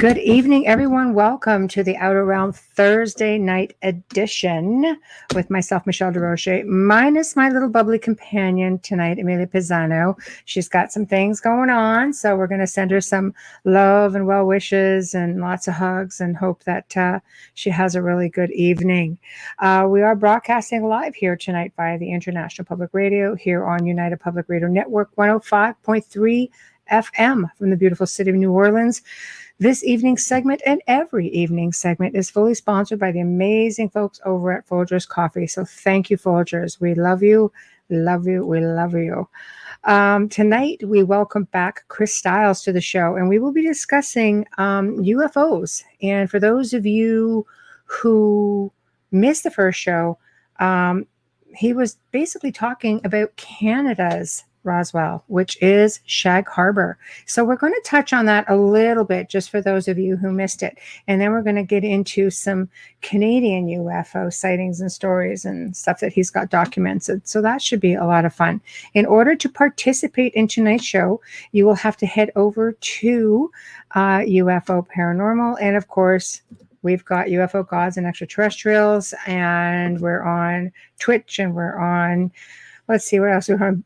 Good evening, everyone. Welcome to the Outer Realm Thursday night edition with myself, Michelle Desrochers, minus my little bubbly companion tonight, Amelia Pisano. She's got some things going on, so we're going to send her some love and well wishes and lots of hugs and hope that she has a really good evening. We are broadcasting live here tonight via the International Public Radio here on United Public Radio Network 105.3 FM from the beautiful city of New Orleans. This evening's segment and every evening segment is fully sponsored by the amazing folks over at Folgers Coffee. So thank you, Folgers. We love you, love you, we love you. Tonight, we welcome back Chris Stiles to the show, and we will be discussing UFOs. And for those of you who missed the first show, he was basically talking about Canada's Roswell, which is Shag Harbour. So we're going to touch on that a little bit just for those of you who missed it. And then we're going to get into some Canadian UFO sightings and stories and stuff that he's got documented. So that should be a lot of fun. In order to participate in tonight's show, you will have to head over to UFO Paranormal. And of course, we've got UFO Gods and Extraterrestrials, and we're on Twitch, and we're on, let's see, what else? We're on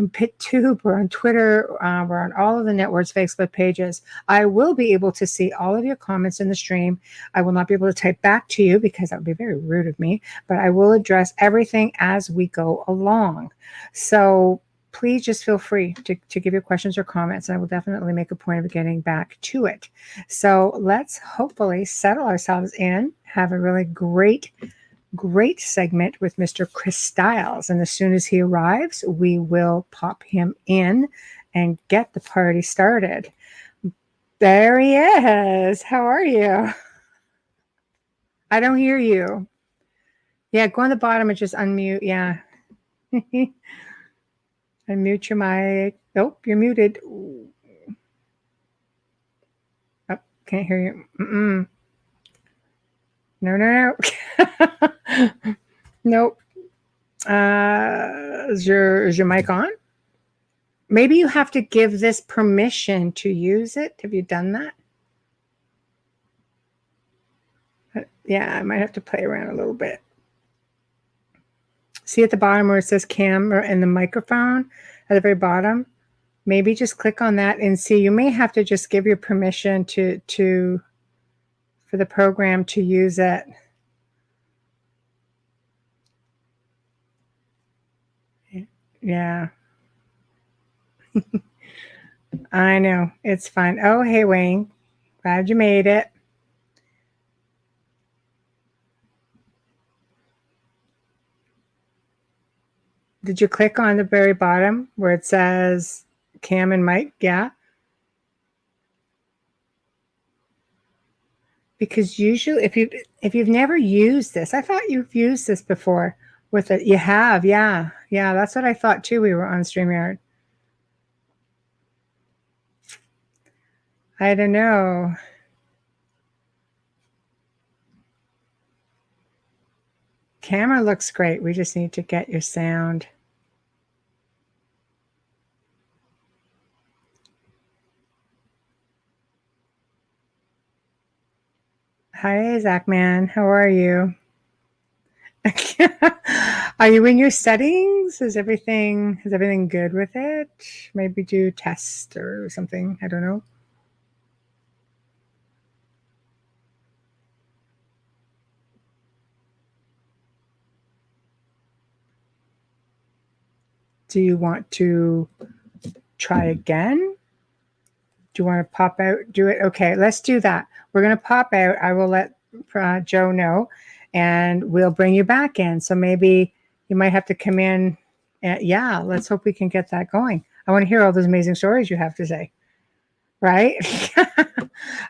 PitTube, we're on Twitter, we're on all of the networks, Facebook pages. I will be able to see all of your comments in the stream. I will not be able to type back to you because that would be very rude of me, but I will address everything as we go along. So please just feel free to give your questions or comments, and I will definitely make a point of getting back to it. So let's hopefully settle ourselves in, have a really great segment with Mr. Chris Stiles. And as soon as he arrives, we will pop him in and get the party started. There he is. How are you? I don't hear you. Yeah, go on the bottom and just unmute. Yeah. Unmute your mic. Nope, you're muted. Oh, can't hear you. No. Nope. Is your mic on? Maybe you have to give this permission to use it. Have you done that? Yeah, I might have to play around a little bit. See at the bottom where it says camera and the microphone at the very bottom? Maybe just click on that and see. You may have to just give your permission for the program to use it. Yeah. I know. It's fine. Oh, hey, Wayne. Glad you made it. Did you click on the very bottom where it says Cam and Mike? Yeah. Because usually if you've never used this, I thought you've used this before with it. You have, yeah. Yeah, that's what I thought too. We were on StreamYard. I don't know. Camera looks great. We just need to get your sound. Hi, Zach man. How are you? Are you in your settings? Is everything good with it? Maybe do test or something. I don't know. Do you want to try again? Do you want to pop out? Do it. Okay, let's do that. We're going to pop out. I will let Joe know, and we'll bring you back in. So maybe you might have to come in. Yeah, let's hope we can get that going. I want to hear all those amazing stories you have to say. Right?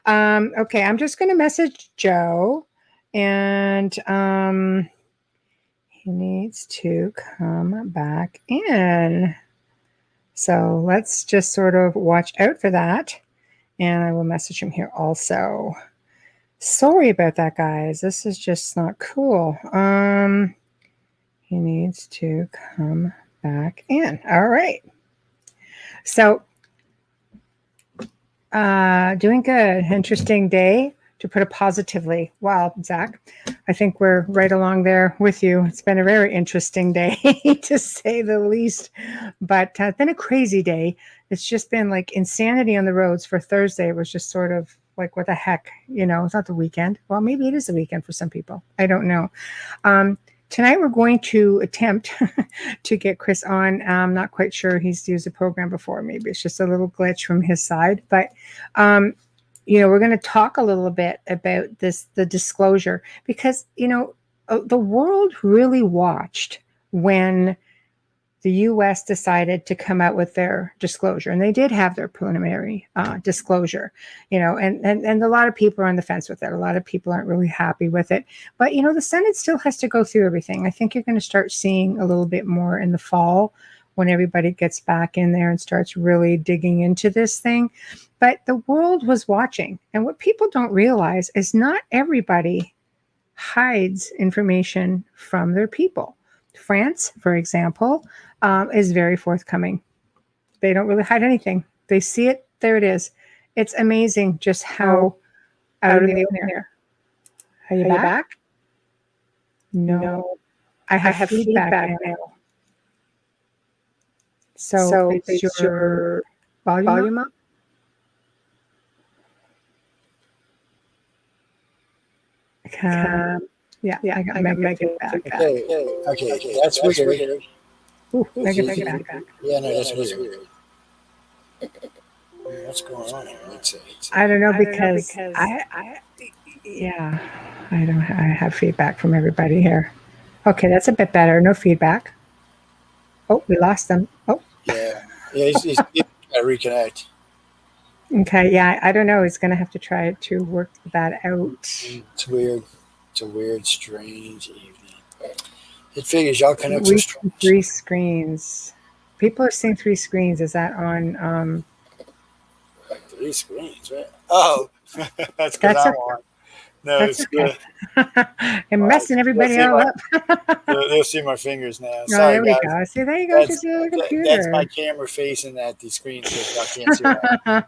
Okay, I'm just going to message Joe, and he needs to come back in. So let's just sort of watch out for that. And I will message him here also. Sorry about that, guys. This is just not cool. He needs to come back in. All right. So, Doing good. Interesting day, to put it positively. Wow, Zach, I think we're right along there with you. It's been a very interesting day, to say the least, but been a crazy day. It's just been like insanity on the roads for Thursday. It was just sort of like, what the heck? It's not the weekend. Well, maybe it is the weekend for some people. I don't know. Tonight we're going to attempt to get Chris on. I'm not quite sure he's used the program before. Maybe it's just a little glitch from his side. But, we're going to talk a little bit about the disclosure, because, the world really watched when the U.S. decided to come out with their disclosure, and they did have their preliminary disclosure, and a lot of people are on the fence with it. A lot of people aren't really happy with it, but the Senate still has to go through everything. I think you're going to start seeing a little bit more in the fall when everybody gets back in there and starts really digging into this thing. But the world was watching, and what people don't realize is not everybody hides information from their people. France, for example, is very forthcoming. They don't really hide anything. They see it. There it is. It's amazing just how out of the ordinary. Are you back? No. I have feedback now. So it's your volume up? Yeah, I got negative feedback. Okay, that's weird. Ooh, negative feedback. Yeah, no, that's weird. What's going on here? Let's see. I don't know, because I have feedback from everybody here. Okay, that's a bit better. No feedback. Oh, we lost them. Oh, Yeah, he's got to reconnect. Okay, yeah, I don't know. He's going to have to try to work that out. It's weird. It's a weird, strange evening. It figures y'all connect We so see strong. 3 screens. People are seeing 3 screens. Is that on? 3 screens, right? Oh, that's because I'm on. No, it's good. I'm messing everybody all up. They'll see my fingers now. Oh, Sorry, there we guys. go. See, there you go. Just the computer. That's my camera facing at the screen, so y'all can't see that.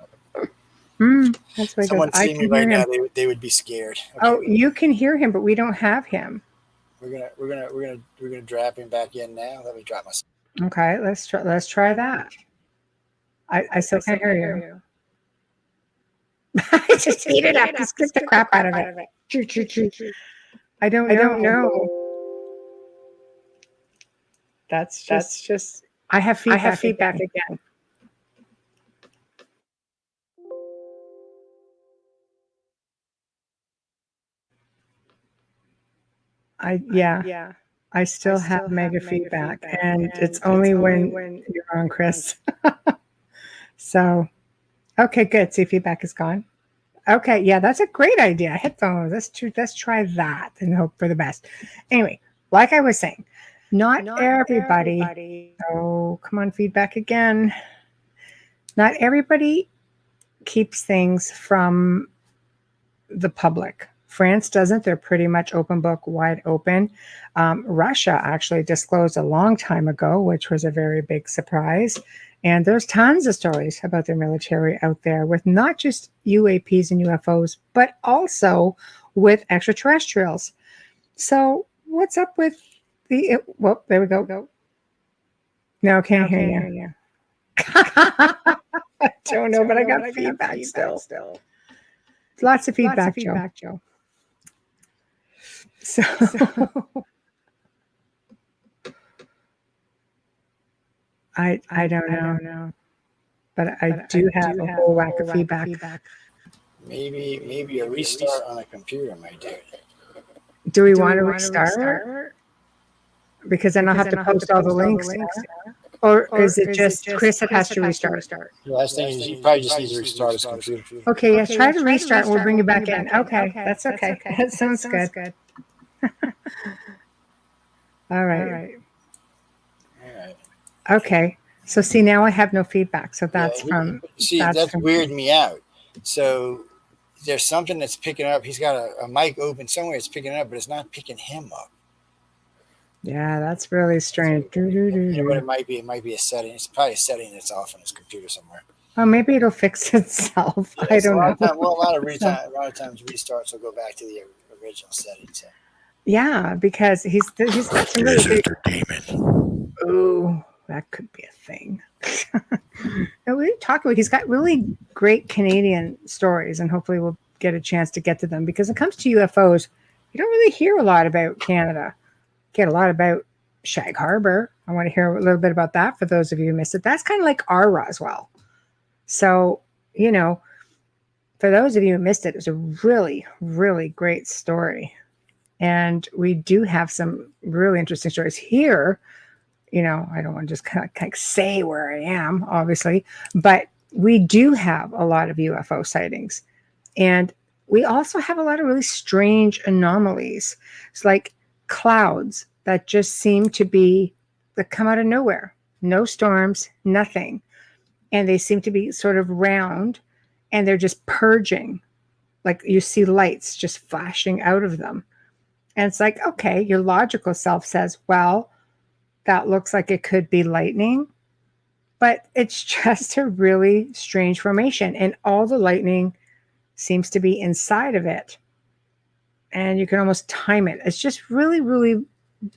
That's what Someone goes. I see me can right hear now, him. they would be scared. Okay, Oh, you can hear him, but we don't have him. we're gonna drop him back in now. Let me drop myself. Okay, let's try that. I still can't hear you. I just eat it up. Just skip the crap out of it. I don't know. That's just. I have feedback again. I still have mega feedback, and it's only when you're on, Chris. So, okay, good. See, feedback is gone. Okay, yeah, that's a great idea. Headphones. Let's try that and hope for the best. Anyway, like I was saying, not everybody. Oh, come on, feedback again. Not everybody keeps things from the public. France doesn't. They're pretty much open book, wide open. Russia actually disclosed a long time ago, which was a very big surprise. And there's tons of stories about their military out there, with not just UAPs and UFOs, but also with extraterrestrials. So what's up with the... Well, there we go. No, can't hear you. I don't know, but I got feedback still. Lots of feedback, Joe. So I don't know. But I do have a whole whack of feedback. Maybe a restart on a computer might do it. Do we want to restart? Because then I'll have to post all the links. Or is it just Chris that has to restart? The last thing is you probably just need to restart his computer. Okay, yes, try to restart and we'll bring you back in. Okay, that's okay. That sounds good. All right. Okay. So see, now I have no feedback. So that's from... That's weirding me out. So there's something that's picking up. He's got a mic open somewhere. It's picking it up, but it's not picking him up. Yeah, that's really strange. You know what it might be? It might be a setting. It's probably a setting that's off on his computer somewhere. Well, maybe it'll fix itself. I Yes, a don't lot of know. time. Well, So, a lot of times restarts will go back to the original setting. So yeah, because he's got some really this is great. their demon. Oh, that could be a thing. And we talk about he's got really great Canadian stories, and hopefully we'll get a chance to get to them because when it comes to UFOs, you don't really hear a lot about Canada. Get a lot about Shag Harbour. I want to hear a little bit about that for those of you who missed it. That's kind of like our Roswell. So, you know, for those of you who missed it, it was a really, really great story. And we do have some really interesting stories here. I don't want to just kind of say where I am, obviously, but we do have a lot of UFO sightings. And we also have a lot of really strange anomalies. It's like clouds that just seem to be that come out of nowhere. No storms, nothing. And they seem to be sort of round and they're just purging. Like you see lights just flashing out of them. And it's like, okay, your logical self says, well, that looks like it could be lightning, but it's just a really strange formation. And all the lightning seems to be inside of it. And you can almost time it. It's just really, really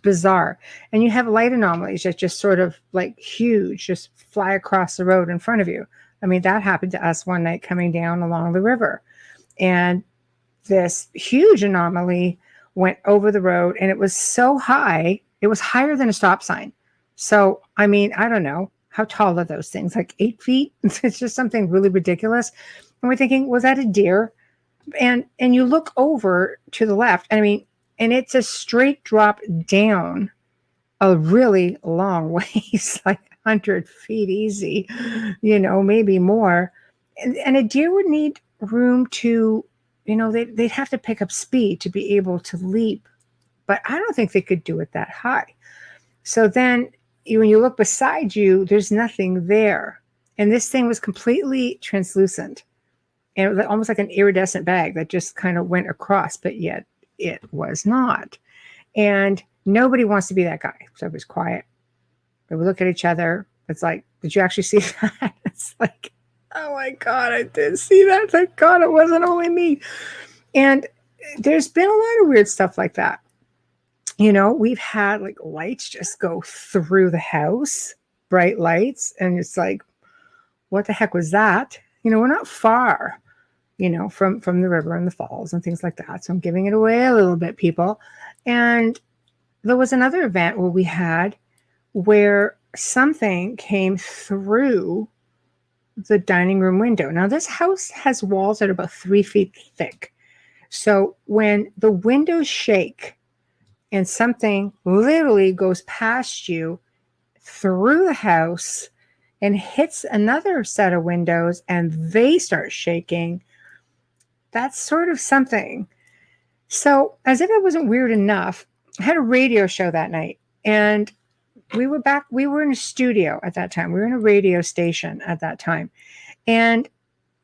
bizarre. And you have light anomalies that just sort of like huge, just fly across the road in front of you. I mean, that happened to us one night coming down along the river. And this huge anomaly went over the road and it was so high, it was higher than a stop sign. So, I mean, I don't know. How tall are those things? Like 8 feet? It's just something really ridiculous. And we're thinking, was that a deer? And you look over to the left, I mean, and it's a straight drop down a really long ways, like 100 feet easy, maybe more. And a deer would need room to, they'd have to pick up speed to be able to leap. But I don't think they could do it that high. So then when you look beside you, there's nothing there. And this thing was completely translucent. And it was almost like an iridescent bag that just kind of went across, but yet it was not. And nobody wants to be that guy. So it was quiet. But we look at each other. It's like, did you actually see that? It's like, oh my God, I did see that. Thank God it wasn't only me. And there's been a lot of weird stuff like that. We've had like lights just go through the house, bright lights. And it's like, what the heck was that? We're not far, from the river and the falls and things like that. So I'm giving it away a little bit, people. And there was another event where something came through the dining room window. Now, this house has walls that are about 3 feet thick. So when the windows shake and something literally goes past you through the house and hits another set of windows and they start shaking, that's sort of something. So, as if it wasn't weird enough, I had a radio show that night and we were in a studio at that time. We were in a radio station at that time. And,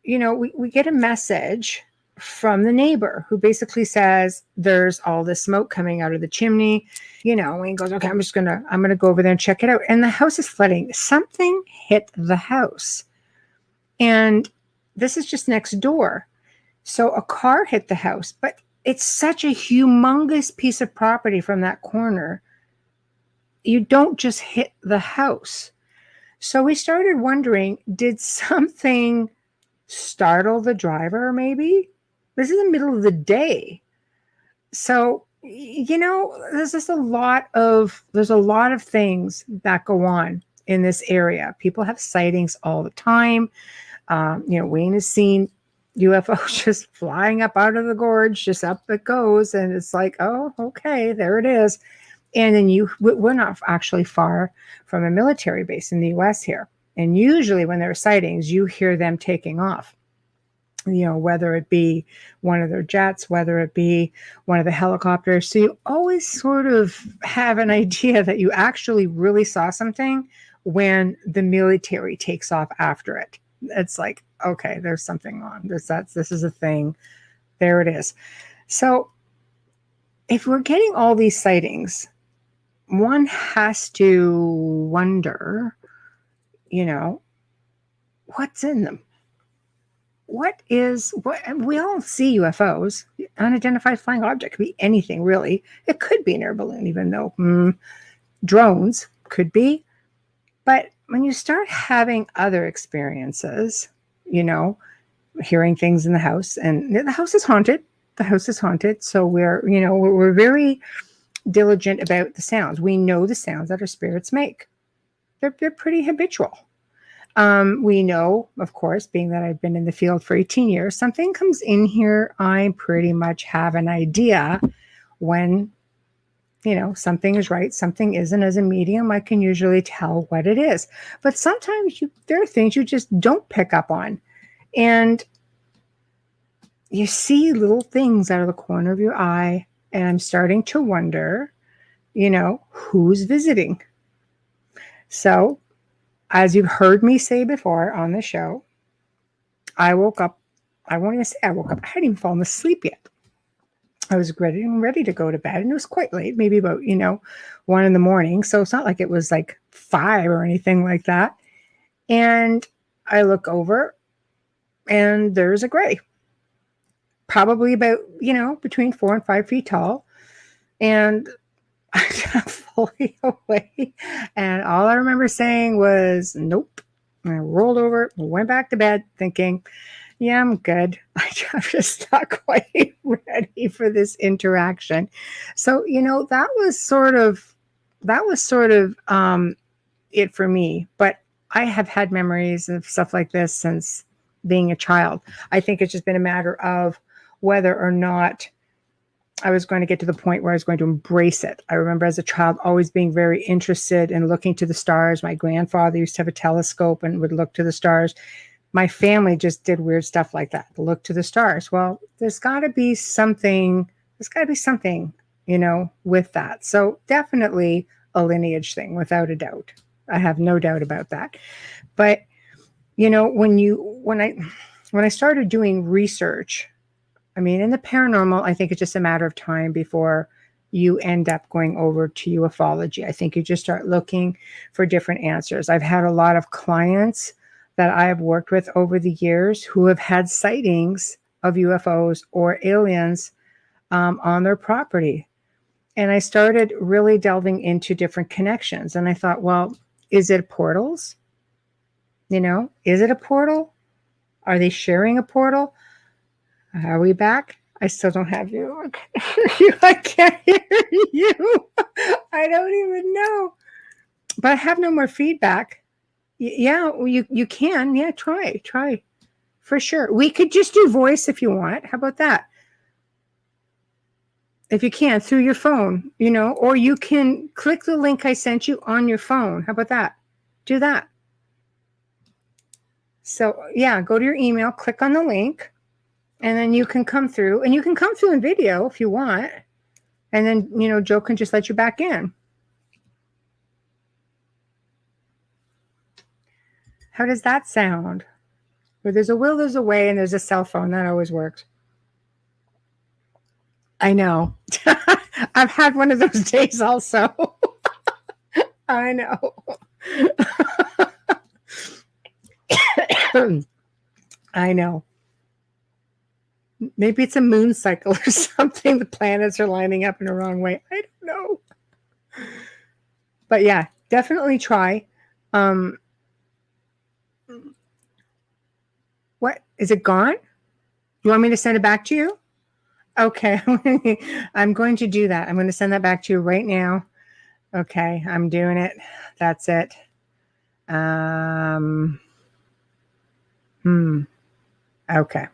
we get a message from the neighbor who basically says there's all this smoke coming out of the chimney, and he goes, okay, I'm going to go over there and check it out. And the house is flooding. Something hit the house. And this is just next door. So a car hit the house, but it's such a humongous piece of property from that corner. You don't just hit the house. So we started wondering, did something startle the driver maybe? This is the middle of the day. So, there's a lot of things that go on in this area. People have sightings all the time. Wayne has seen UFOs just flying up out of the gorge, just up it goes. And it's like, oh, okay, there it is. And then we're not actually far from a military base in the US here. And usually when there are sightings, you hear them taking off, whether it be one of their jets, whether it be one of the helicopters. So you always sort of have an idea that you actually really saw something when the military takes off after it. It's like, okay, there's something on. This is a thing. There it is. So if we're getting all these sightings, one has to wonder, what's in them? What we all see UFOs, unidentified flying object, could be anything really. It could be an air balloon, even though drones could be. But when you start having other experiences, hearing things in the house, and the house is haunted. The house is haunted. So we're very diligent about the sounds. We know the sounds that our spirits make. They're pretty habitual. We know, of course, being that I've been in the field for 18 years, something comes in here, I pretty much have an idea when, something is right, something isn't. As a medium, I can usually tell what it is. But sometimes there are things you just don't pick up on. And you see little things out of the corner of your eye, and I'm starting to wonder, who's visiting? So, as you've heard me say before on the show, I woke up. I won't even say I woke up. I hadn't even fallen asleep yet. I was ready to go to bed, and it was quite late, maybe about 1 a.m. So it's not like it was like 5 or anything like that. And I look over, and there's a gray, probably about between 4 and 5 feet tall, and I got fully awake, and all I remember saying was nope. And I rolled over, went back to bed, thinking, yeah, I'm good. I'm just not quite ready for this interaction. So, that was sort of it for me. But I have had memories of stuff like this since being a child. I think it's just been a matter of whether or not I was going to get to the point where I was going to embrace it. I remember as a child always being very interested in looking to the stars. My grandfather used to have a telescope and would look to the stars. My family just did weird stuff like that, look to the stars. Well, there's got to be something, with that. So definitely a lineage thing, without a doubt. I have no doubt about that. But, when I started doing research, in the paranormal, I think it's just a matter of time before you end up going over to ufology. I think you just start looking for different answers. I've had a lot of clients that I have worked with over the years who have had sightings of UFOs or aliens on their property. And I started really delving into different connections. And I thought, well, is it portals? Is it a portal? Are they sharing a portal? Are we back? I still don't have you. I can't hear you. I don't even know. But I have no more feedback. Yeah, you can. Yeah, try for sure. We could just do voice if you want. How about that? If you can, through your phone, or you can click the link I sent you on your phone. How about that? Do that. So yeah, go to your email, click on the link, and then you can come through, and you can come through in video if you want. And then, Joe can just let you back in. How does that sound? Where there's a will, there's a way, and there's a cell phone. That always works. I know. I've had one of those days also. I know. I know. Maybe it's a moon cycle or something. The planets are lining up in the wrong way. I don't know. But yeah, definitely try. What? Is it gone? You want me to send it back to you? Okay. I'm going to do that. I'm going to send that back to you right now. Okay. I'm doing it. That's it. Okay.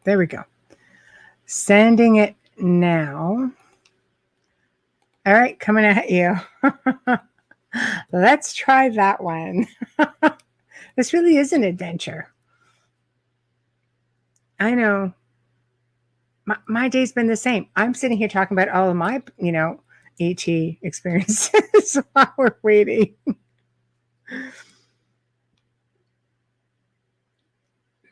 There we go. Sending it now. All right. Coming at you. Let's try that one. This really is an adventure. I know. My day's been the same. I'm sitting here talking about all of my, ET experiences while we're waiting.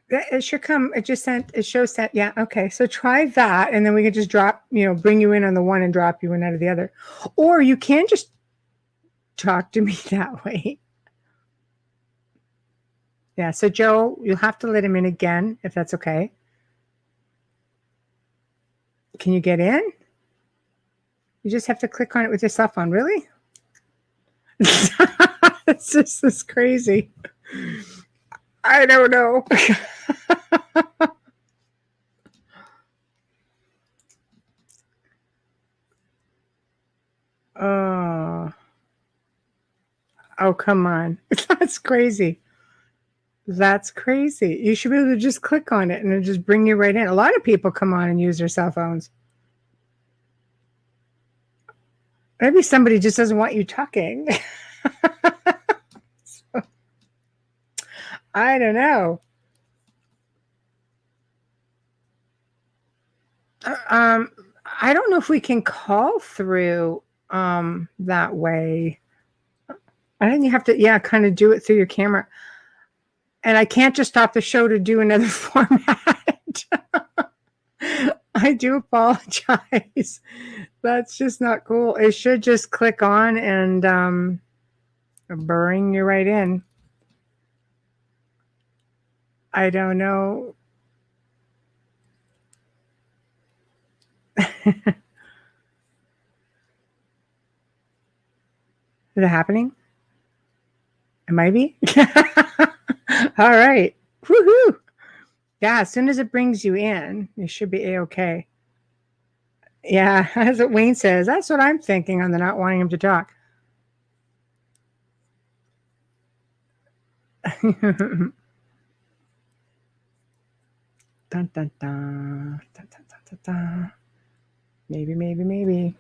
It should come. It just sent. It shows that. Yeah. Okay. So try that, and then we can just drop. Bring you in on the one and drop you in out of the other, or you can just talk to me that way. Yeah. So Joe, you'll have to let him in again if that's okay. Can you get in? You just have to click on it with your cell phone. Really? It's just this crazy. I don't know. Oh, oh, come on. That's crazy. That's crazy. You should be able to just click on it and it'll just bring you right in. A lot of people come on and use their cell phones. Maybe somebody just doesn't want you talking. I don't know. Um, I don't know if we can call through that way. I think you have to, yeah, kind of do it through your camera. And I can't just stop the show to do another format. I do apologize. That's just not cool. It should just click on and bring you right in. I don't know. Is it happening? It might be. All right. Woohoo. Yeah, as soon as it brings you in, you should be a-okay. Yeah, as what Wayne says. That's what I'm thinking on the not wanting him to talk. Dun, dun, dun. Dun, dun, dun, dun, dun. Maybe, maybe, maybe.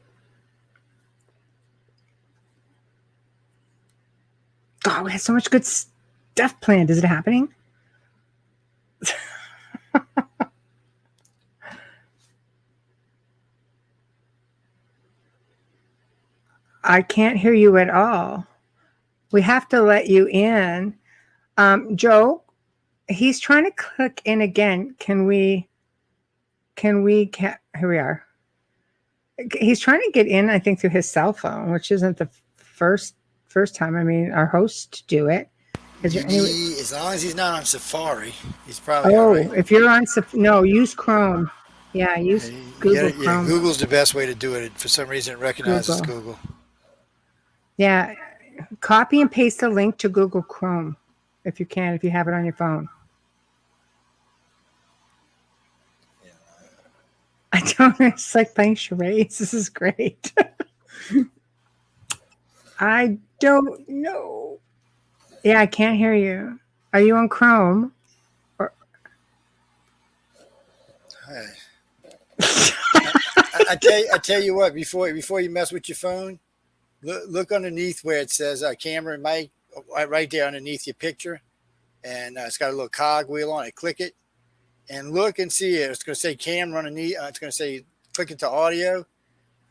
God, we had so much good stuff planned. Is it happening? I can't hear you at all. We have to let you in. Joe, he's trying to click in again. Here we are. He's trying to get in, I think, through his cell phone, which isn't the first time. I mean, our hosts do it. Is there any? As long as he's not on Safari, he's probably all Oh, right. if you're on no, use Chrome. Yeah, use Google Chrome. Google's the best way to do it. For some reason, it recognizes Google. Yeah, copy and paste the link to Google Chrome if you can, if you have it on your phone. I don't know. It's like playing charades. This is great. I don't know. Yeah, I can't hear you. Are you on Chrome? Or... I tell you what. Before you mess with your phone, look underneath where it says camera and mic, right there underneath your picture, and it's got a little cog wheel on it. Click it, and look and see it. It's going to say camera underneath. It's going to say click into audio,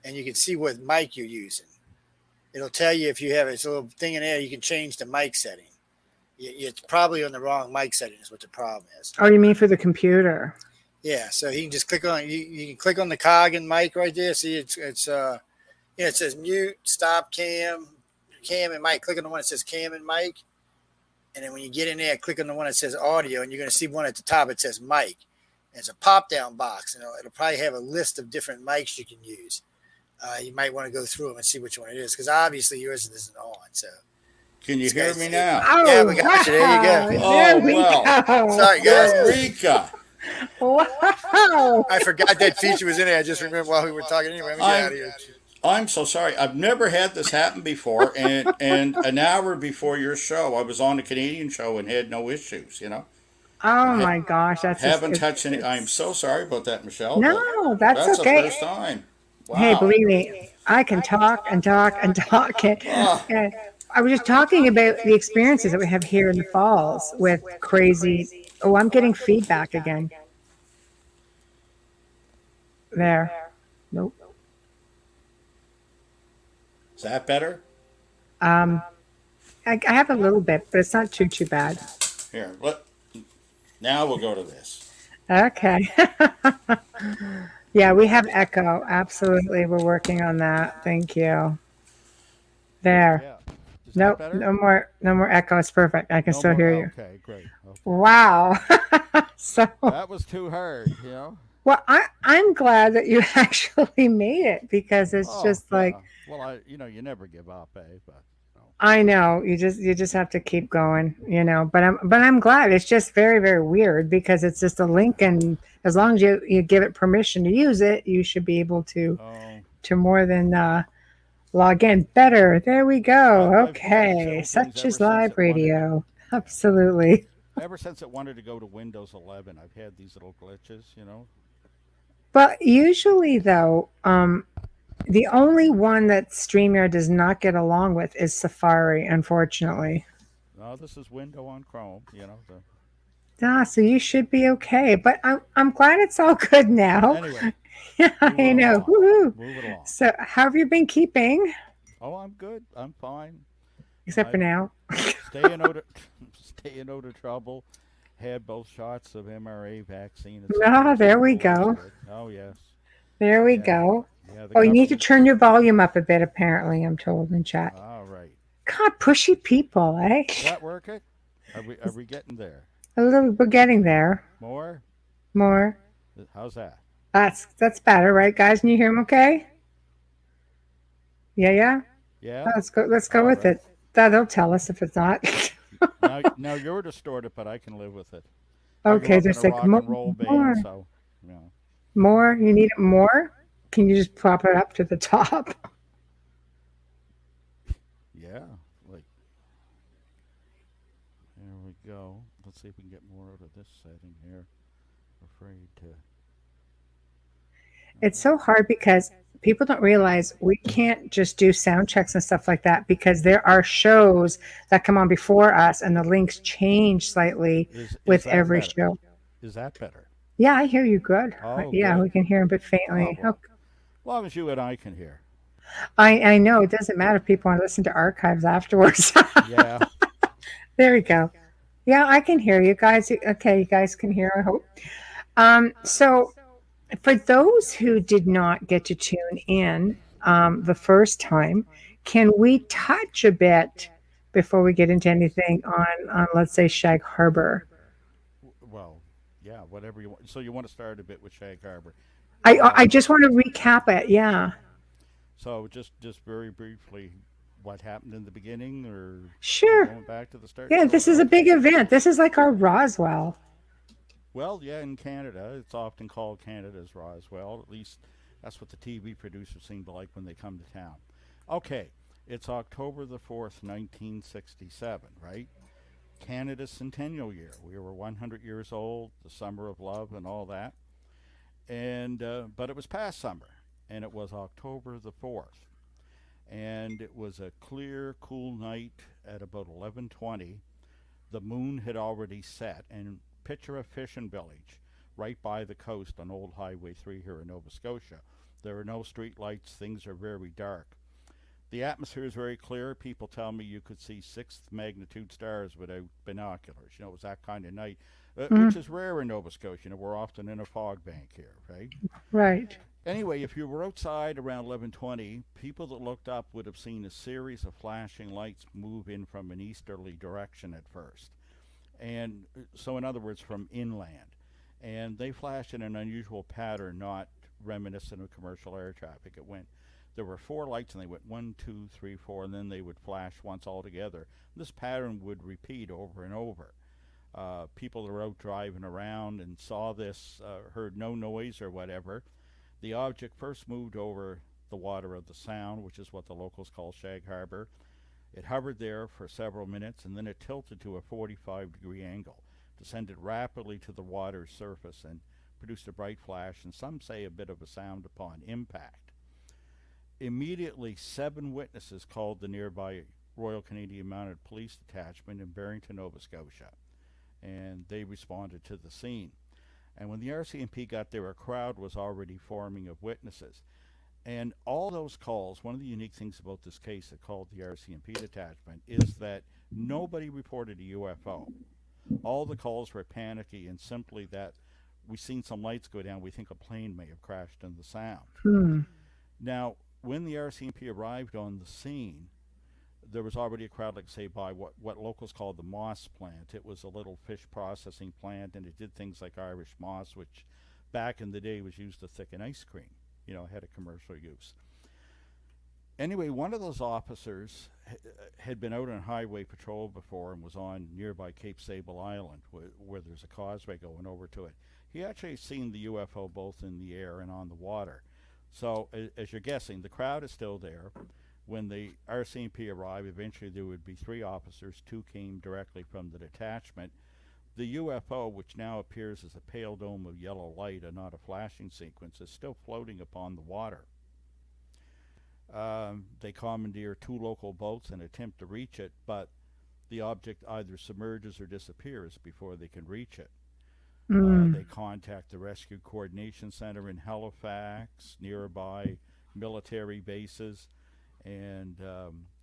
and you can see what mic you're using. It'll tell you if you have it's a little thing in there. You can change the mic setting. It's probably on the wrong mic setting. Is what the problem is. Oh, you mean for the computer? Yeah. So he can just click on you can click on the cog and mic right there. See, it says mute, stop, cam and mic. Click on the one that says cam and mic. And then when you get in there, click on the one that says audio, and you're going to see one at the top. It says mic. And it's a pop-down box, and it'll probably have a list of different mics you can use. You might want to go through them and see which one it is, because obviously yours isn't on. So, can you hear me now? Oh, yeah, we got you. There you go. There we go. Sorry, guys. Eureka. Wow. I forgot that feature was in there. I just remembered while we were talking. Anyway, let me get out of here. I'm so sorry. I've never had this happen before, and an hour before your show, I was on the Canadian show and had no issues. Oh my gosh, haven't touched any. I'm so sorry about that, Michelle. No, that's okay. The first time. Wow. Hey, believe me, I can talk and talk and talk. And I was just talking about the experiences that we have here in the falls with crazy. Oh, I'm getting feedback again. There. Nope. Is that better? I have a little bit, but it's not too bad. Here, now we'll go to this. Okay. Yeah, we have echo. Absolutely. We're working on that. Thank you. There. Is that Nope, better? no more echo. It's perfect. I can No still more. hear you. Okay, great. Okay. Wow. So, That was too hard. well, I'm glad that you actually made it because it's Oh, just like yeah. Well, you never give up, But no. I know you just have to keep going. But I'm glad. It's just very very weird because it's just a link, and as long as you give it permission to use it, you should be able Oh, to more than log in. Better. There we go. I've had these Okay, little things such ever is since live it wanted to. radio. Yeah. Absolutely. Ever since it wanted to go to Windows 11, I've had these little glitches. But usually, though, the only one that StreamYard does not get along with is Safari, unfortunately. No, this is Window on Chrome. Ah, so you should be okay. But I'm glad it's all good now. Anyway, Yeah, I moving know. along. Woohoo. Moving along. So, how have you been keeping? Oh, I'm good. I'm fine. Except for I'm now. staying out of staying out of trouble. Had both shots of MRA vaccine, etc., Ah, there we etc. All's go. good. Oh yes. There we Yeah. go. Yeah. The Oh, you need to government. turn your volume up a bit, apparently, I'm told in chat. All right. God, pushy people, eh? Is that working? Are we getting there? A little, we're getting there. More? More. How's that? That's better, right, guys? Can you hear him okay? Yeah, yeah. Yeah. Let's go All with right. it. That'll tell us if it's not. Now you're distorted, but I can live with it. I grew Okay, up in a just like rock more, and roll band, more, so you know. more. You need it more? Can you just pop it up to the top? Yeah. Like there we go. Let's see if we can get more out of this setting here. Afraid to. It's so hard because people don't realize we can't just do sound checks and stuff like that because there are shows that come on before us and the links change slightly Is with that every better? show. Is that better? Yeah, I hear you good. Oh, Yeah, good. we can hear him, but Oh faintly. well. As long as you and I can hear. I know it doesn't matter if people want to listen to archives afterwards. Yeah. There we go. Yeah, I can hear you guys. Okay, you guys can hear, I hope. So for those who did not get to tune in the first time, can we touch a bit before we get into anything on let's say Shag Harbor? Well, yeah. Whatever you want. So you want to start a bit with Shag Harbour. I Um, just want to recap it. Yeah, so just very briefly, what happened in the beginning, or are we sure. going back to the start? Yeah, Sure. this is a Okay. big event. This is like our Roswell. Well, yeah, in Canada, it's often called Canada's Roswell. At least that's what the TV producers seem to like when they come to town. Okay, it's October the 4th, 1967, right? Canada's centennial year. We were 100 years old, the summer of love and all that. And but it was past summer, and it was October the 4th, and it was a clear, cool night at about 11:20. The moon had already set, and picture a fishing village right by the coast on Old Highway 3 here in Nova Scotia. There are no street lights, things are very dark. The atmosphere is very clear. People tell me you could see sixth magnitude stars without binoculars. It was that kind of night, Mm, which is rare in Nova Scotia. We're often in a fog bank here, right? right. Anyway, if you were outside around 11:20, people that looked up would have seen a series of flashing lights move in from an easterly direction at first. And so, in other words, from inland. And they flashed in an unusual pattern, not reminiscent of commercial air traffic. There were four lights, and they went one, two, three, four, and then they would flash once all together. This pattern would repeat over and over. People that were out driving around and saw this, heard no noise or whatever. The object first moved over the water of the Sound, which is what the locals call Shag Harbour. It hovered there for several minutes, and then it tilted to a 45-degree angle, descended rapidly to the water's surface, and produced a bright flash, and some say a bit of a sound upon impact. Immediately, 7 witnesses called the nearby Royal Canadian Mounted Police Detachment in Barrington, Nova Scotia, and they responded to the scene. And when the RCMP got there, a crowd was already forming of witnesses. And all those calls, one of the unique things about this case that called the RCMP detachment is that nobody reported a UFO. All the calls were panicky and simply that we've seen some lights go down. We think a plane may have crashed in the Sound. Hmm. Now, when the RCMP arrived on the scene, there was already a crowd, like say, by what locals called the Moss plant. It was a little fish processing plant, and it did things like Irish moss, which back in the day was used to thicken ice cream. Had a commercial use. Anyway, one of those officers had been out on highway patrol before and was on nearby Cape Sable Island, where there's a causeway going over to it. He actually seen the UFO both in the air and on the water. So, as you're guessing, the crowd is still there. When the RCMP arrived, eventually there would be 3 officers. 2 came directly from the detachment. The UFO, which now appears as a pale dome of yellow light and not a flashing sequence, is still floating upon the water. They commandeer 2 local boats and attempt to reach it, but the object either submerges or disappears before they can reach it. They contact the Rescue Coordination Center in Halifax, nearby military bases, and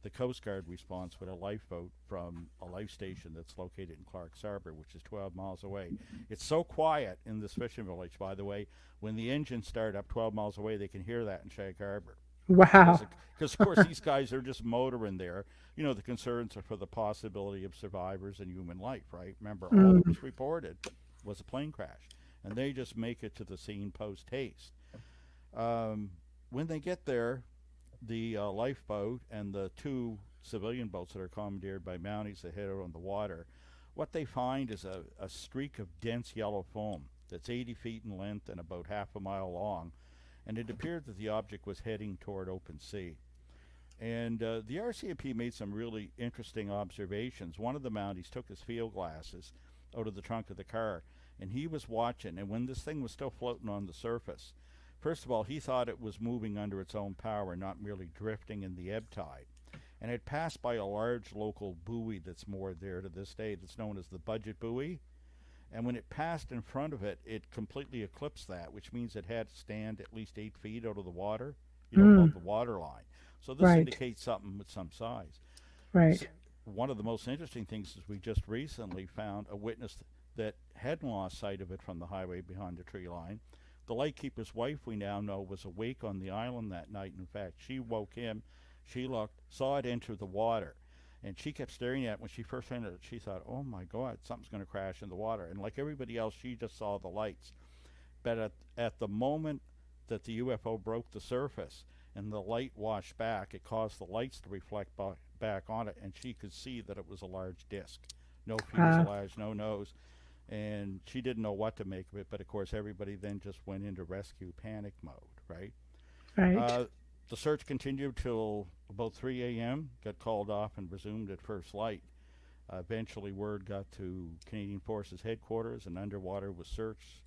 the Coast Guard responds with a lifeboat from a life station that's located in Clark's Harbour, which is 12 miles away. It's so quiet in this fishing village, by the way, when the engines start up 12 miles away, they can hear that in Shag Harbour. Wow. Because, of course, these guys are just motoring there. The concerns are for the possibility of survivors and human life, right? Remember, all that was reported was a plane crash, and they just make it to the scene post-haste. When they get there, the lifeboat and the 2 civilian boats that are commandeered by Mounties that head out on the water, what they find is a streak of dense yellow foam that's 80 feet in length and about half a mile long, and it appeared that the object was heading toward open sea. And the RCMP made some really interesting observations. One of the Mounties took his field glasses out of the trunk of the car, and he was watching, and when this thing was still floating on the surface, first of all, he thought it was moving under its own power, not merely drifting in the ebb tide. And it passed by a large local buoy that's moored there to this day, that's known as the Budget Buoy. And when it passed in front of it, it completely eclipsed that, which means it had to stand at least 8 feet out of the water, above the water line. So this indicates something with some size. Right. So one of the most interesting things is we just recently found a witness that had lost sight of it from the highway behind the tree line. The lightkeeper's wife, we now know, was awake on the island that night. In fact, she woke him. She looked, saw it enter the water, and she kept staring at it. When she first entered it, she thought, oh my God, something's going to crash in the water. And like everybody else, she just saw the lights. But at the moment that the UFO broke the surface and the light washed back, it caused the lights to reflect back on it, and she could see that it was a large disc. No fuselage, no nose. And she didn't know what to make of it, but of course everybody then just went into rescue panic mode, right? Right. The search continued till about 3 a.m., got called off and resumed at first light. Eventually word got to Canadian Forces headquarters, and underwater was searched.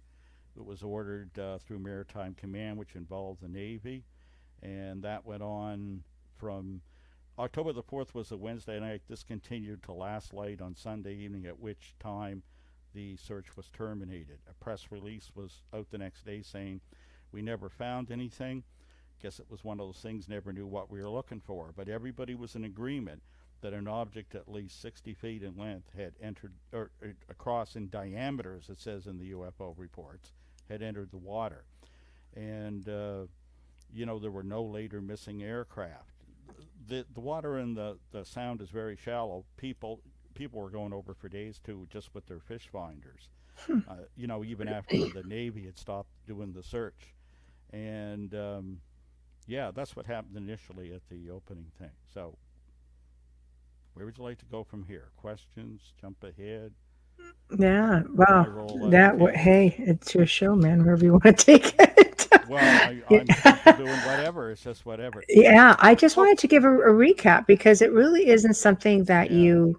It was ordered through Maritime Command, which involved the Navy, and that went on from October the 4th was a Wednesday night. This continued to last light on Sunday evening, at which time the search was terminated. A press release was out the next day saying, we never found anything. Guess it was one of those things, never knew what we were looking for. But everybody was in agreement that an object at least 60 feet in length had entered, or across in diameter, as it says in the UFO reports, had entered the water. And, there were no later missing aircraft. The water in the sound is very shallow. People were going over for days too, just with their fish finders. Even after the Navy had stopped doing the search. And that's what happened initially at the opening thing. So where would you like to go from here? Questions? Jump ahead? Yeah. Well, hey, it's your show, man. Wherever you want to take it. Well, I'm comfortable doing whatever. It's just whatever. Yeah, I just wanted to give a recap because it really isn't something that you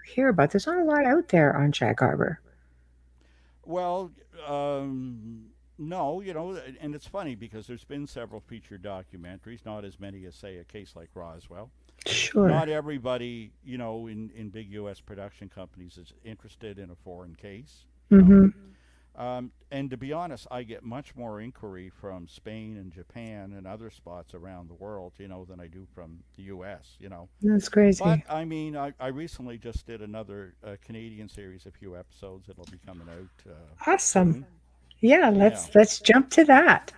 hear about. There's not a lot out there on Shag Harbour. Well, no, and it's funny because there's been several featured documentaries, not as many as, say, a case like Roswell. Sure. Not everybody, in big U.S. production companies is interested in a foreign case. Mm-hmm. And to be honest, I get much more inquiry from Spain and Japan and other spots around the world, than I do from the U.S., That's crazy. But, I recently just did another Canadian series, a few episodes. It'll be coming out. Awesome. Soon. Yeah, let's jump to that.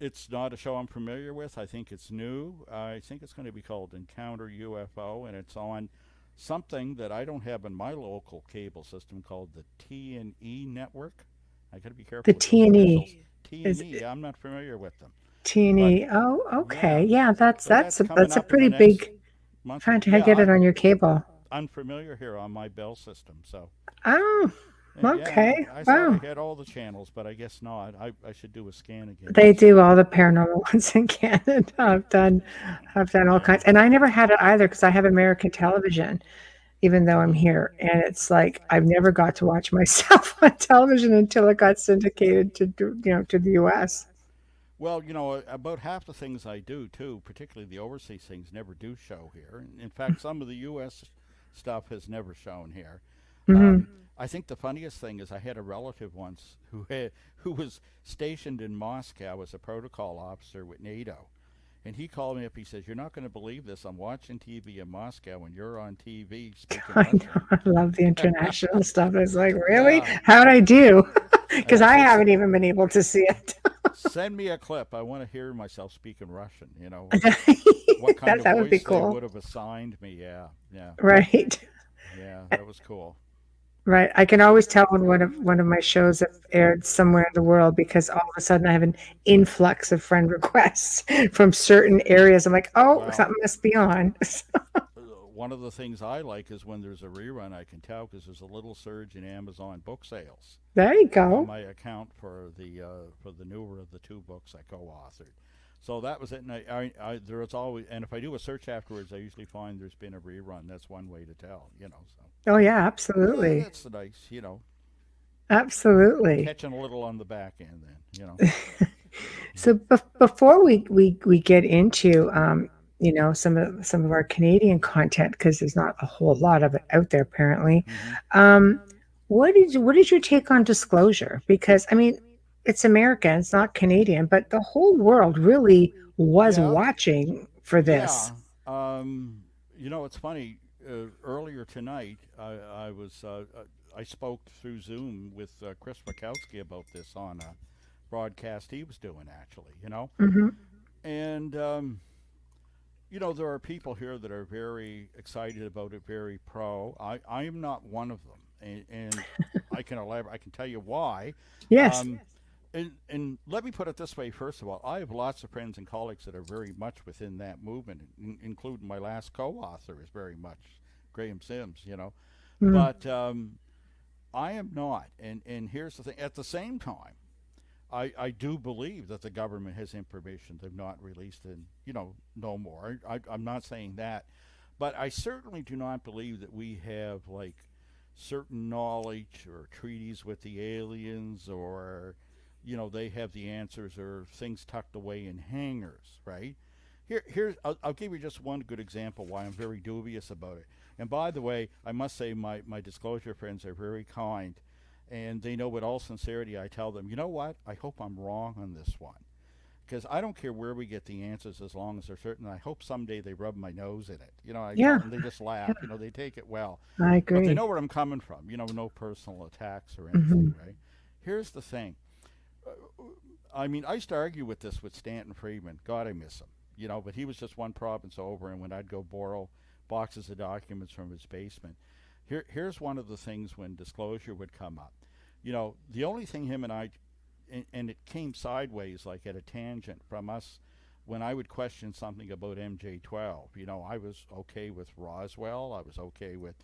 It's not a show I'm familiar with. I think it's new. I think it's going to be called Encounter UFO, and it's on something that I don't have in my local cable system called the T&E network. I got to be The careful with those initials. T&E is T&E. I'm not familiar with them, but T&E. Oh, okay. yeah, Yeah, but that's coming that's a up in the pretty next big. month or Trying two. to Yeah, get it on your cable. unfamiliar here on my Bell system. So Oh, yeah, okay. I thought I Wow. had all the channels, but I guess not. I should do a scan again They and do see. all the paranormal ones in Canada. I've done all Yeah. kinds, and I never had it either because I have American television, even though I'm Hmm. here. And it's like I've never got to watch myself on television until it got syndicated to the U.S. Well, about half the things I do too, particularly the overseas things, never do show here. In fact, some of the U.S. stuff has never shown here. Hmm. I think the funniest thing is I had a relative once who was stationed in Moscow as a protocol officer with NATO, and he called me up. He says, "You're not going to believe this. I'm watching TV in Moscow, and you're on TV speaking I Russian." know. I love the international stuff. It's like, really? Yeah, How'd I do? and Because I I said, haven't even been able to see it. "Send me a clip. I want to hear myself speaking Russian." What kind that of that would be voice they cool. would have assigned me. Yeah, yeah, Right. yeah. That was cool. Right. I can always tell when one of my shows have aired somewhere in the world because all of a sudden I have an influx of friend requests from certain areas. I'm like, oh, Well, something must be on. one of the things I like is when there's a rerun. I can tell because there's a little surge in Amazon book sales There you on go. my account for the newer of the two books I co-authored. So that was it. And there's always, and if I do a search afterwards, I usually find there's been a rerun. That's one way to tell. So Oh yeah, yeah, absolutely. that's nice. Absolutely. Catching a little on the back end then. So before we get into some of our Canadian content because there's not a whole lot of it out there apparently. Mm-hmm. Um, what is your take on disclosure? Because I mean, it's American, it's not Canadian, but the whole world really was Yeah, watching for this. yeah. It's funny. Earlier tonight, I spoke through Zoom with Chris Wachowski about this on a broadcast he was doing, actually. Hmm. And there are people here that are very excited about it, very pro. I am not one of them, and I can elaborate. I can tell you why. Yes. Um, and let me put it this way. First of all, I have lots of friends and colleagues that are very much within that movement, including my last co-author is very much Graham Sims. Mm. But I am not. And here's the thing. At the same time, I do believe that the government has information they've not released, and no more. I'm not saying that, but I certainly do not believe that we have like certain knowledge or treaties with the aliens, or they have the answers, or things tucked away in hangars, right? I'll give you just one good example why I'm very dubious about it. And by the way, I must say my disclosure friends are very kind, and they know with all sincerity I tell them, you know what? I hope I'm wrong on this one, because I don't care where we get the answers as long as they're certain. I hope someday they rub my nose in it. Yeah, And they just laugh. They take it well, I but they agree. know where I'm coming from. No personal attacks or anything, Hmm. right? Here's the thing. I mean, I used to argue with this with Stanton Friedman. God, I miss him. But he was just one province over, and when I'd go borrow boxes of documents from his basement, here's one of the things when disclosure would come up. The only thing him and I, and it came sideways, like at a tangent from us, when I would question something about MJ12. I was okay with Roswell. I was okay with,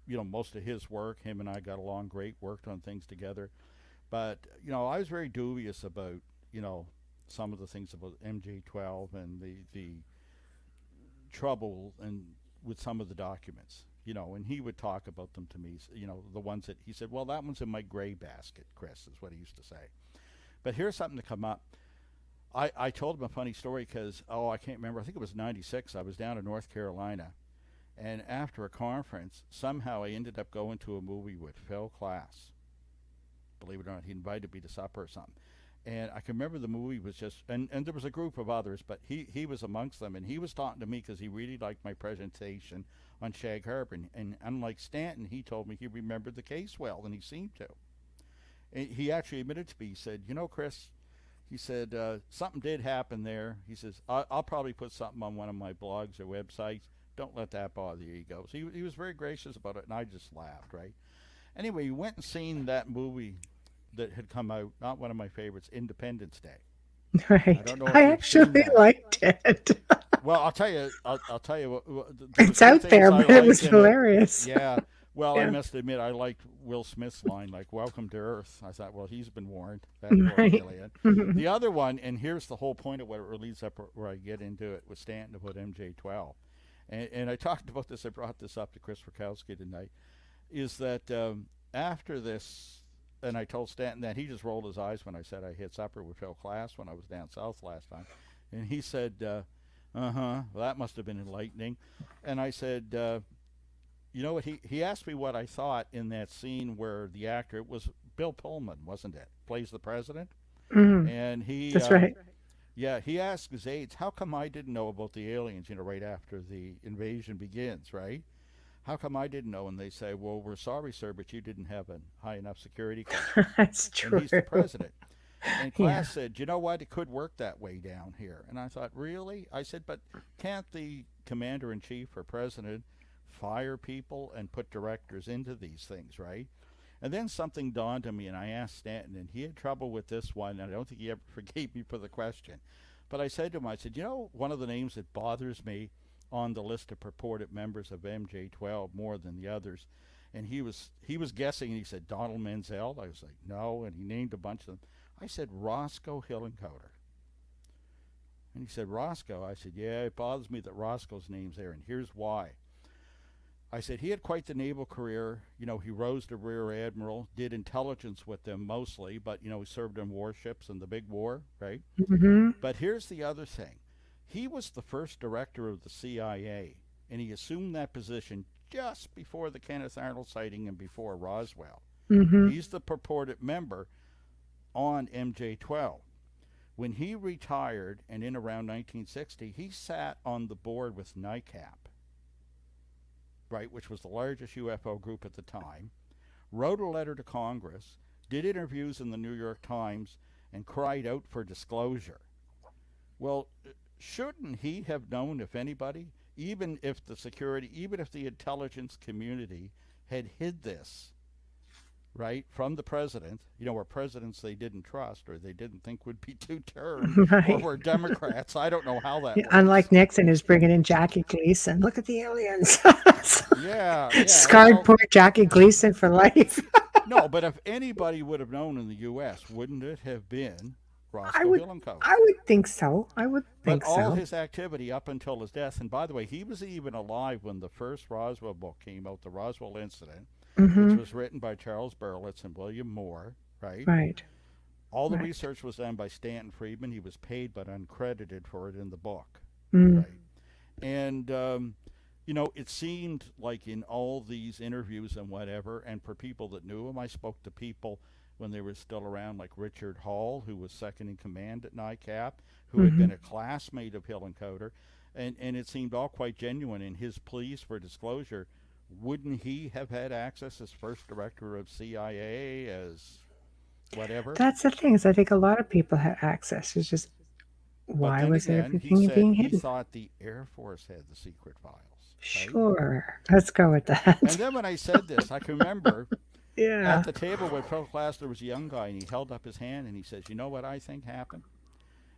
most of his work. Him and I got along great, worked on things together. But I was very dubious about some of the things about MJ12 and the trouble and with some of the documents. And he would talk about them to me. The ones that he said, well, that one's in my gray basket, Chris, is what he used to say. But here's something to come up. I told him a funny story because, I can't remember. I think it was 96. I was down in North Carolina. And after a conference, somehow I ended up going to a movie with Phil Klass. Believe it or not, he invited me to supper or something. And I can remember the movie was just, and there was a group of others, but he was amongst them, and he was talking to me because he really liked my presentation on Shag Harbour. And unlike Stanton, he told me he remembered the case well, and he seemed to. And he actually admitted to me, he said, Chris, He said, something did happen there. He says, I'll probably put something on one of my blogs or websites. Don't let that bother you. He goes. He was very gracious about it, and I just laughed, right? Anyway, we went and seen that movie that had come out, not one of my favorites, Independence Day. Right. I don't know if I you've seen actually that. liked it. Well, I'll tell you. I'll tell you. There It's out there, but it was hilarious. Yeah. Well, I Yeah. must admit, I liked Will Smith's line, like "Welcome to Earth." I thought, well, he's been warned. That poor Right. alien. The other one, and here's the whole point of what it leads up where I get into it with Stanton about MJ12, and I talked about this. I brought this up to Chris Rakowski tonight. Is that after this, and I told Stanton that, he just rolled his eyes when I said I hit supper with Phil Class when I was down south last time, and he said, well, that must have been enlightening. And I said, you know what, he asked me what I thought in that scene where the actor, it was Bill Pullman, wasn't it, plays the president, and he That's right. yeah, he asked his aides, how come I didn't know about the aliens, right after the invasion begins, right? How come I didn't know? And they say, well, we're sorry, sir, but you didn't have a high enough security clearance. That's true. And he's the president. And Class Yeah. said, you know what? It could work that way down here. And I thought, really? I said, but can't the commander-in-chief or president fire people and put directors into these things, right? And then something dawned on me, and I asked Stanton, and he had trouble with this one, and I don't think he ever forgave me for the question. But I said to him, I said, one of the names that bothers me on the list of purported members of MJ12 more than the others, and he was guessing, and he said, Donald Menzel. I was like, no, and he named a bunch of them. I said, Roscoe Hillenkoetter. And he said, Roscoe. I said, yeah, it bothers me that Roscoe's name's there, and here's why. I said, he had quite the naval career. He rose to rear admiral, did intelligence with them mostly, but, he served in warships in the big war, right? Mm-hmm. But here's the other thing. He was the first director of the CIA, and he assumed that position just before the Kenneth Arnold sighting and before Roswell. Mm-hmm. He's the purported member on MJ12. When he retired, and in around 1960, he sat on the board with NICAP, right, which was the largest UFO group at the time, wrote a letter to Congress, did interviews in the New York Times, and cried out for disclosure. Well, shouldn't he have known, if anybody, even if the intelligence community had hid this, right, from the president, or presidents they didn't trust or they didn't think would be two-term, Right. or were Democrats. I don't know how that works. Unlike Nixon, who's bringing in Jackie Gleason. Look at the aliens. Yeah. Scarred poor Jackie Gleason for life. No, but if anybody would have known in the U.S., wouldn't it have been Roscoe Hillenkoetter? I would think so. But all his activity up until his death, and by the way, he was even alive when the first Roswell book came out, the Roswell Incident, which was written by Charles Berlitz and William Moore, right? Right. All the research was done by Stanton Friedman. He was paid but uncredited for it in the book, Mm. right? And, it seemed like in all these interviews and whatever, and for people that knew him, I spoke to people when they were still around, like Richard Hall, who was second in command at NICAP, who had been a classmate of Hillenkoetter, and it seemed all quite genuine in his pleas for disclosure. Wouldn't he have had access as first director of CIA, as whatever? That's the thing, is I think a lot of people had access. It's just, why was everything being He hidden? thought the Air Force had the secret files. Right? Sure. Let's go with that. And then when I said this, I can remember Yeah. at the table with Phil Class, there was a young guy, and he held up his hand, and he says, you know what I think happened?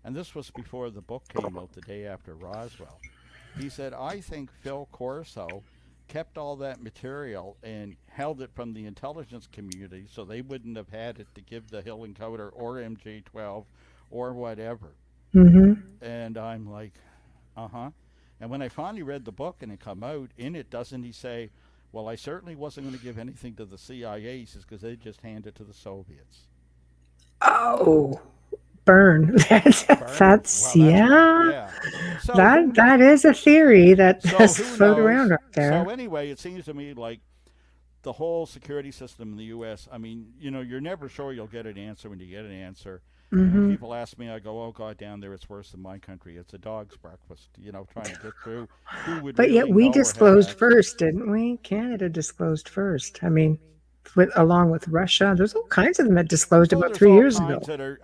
And this was before the book came out, the day after Roswell. He said, I think Phil Corso kept all that material and held it from the intelligence community so they wouldn't have had it to give the Hillenkoetter or MJ12 or whatever. Mm-hmm. And I'm like, uh-huh. And when I finally read the book and it come out, in it, doesn't he say, well, I certainly wasn't going to give anything to the CIA, he says, because they just hand it to the Soviets. Oh, burn. That's Yeah. So that is a theory that So has who floated knows? around up there. So anyway, it seems to me like the whole security system in the U.S., I mean, you're never sure you'll get an answer when you get an answer. And when people ask me, I go, oh, God, down there it's worse than my country. It's a dog's breakfast, trying to get through. Who would But really yet we know or have disclosed access? first, didn't we? Canada disclosed first. I mean, along with Russia, there's all kinds of them that disclosed Well, about there's 3 all years ago. kinds that are,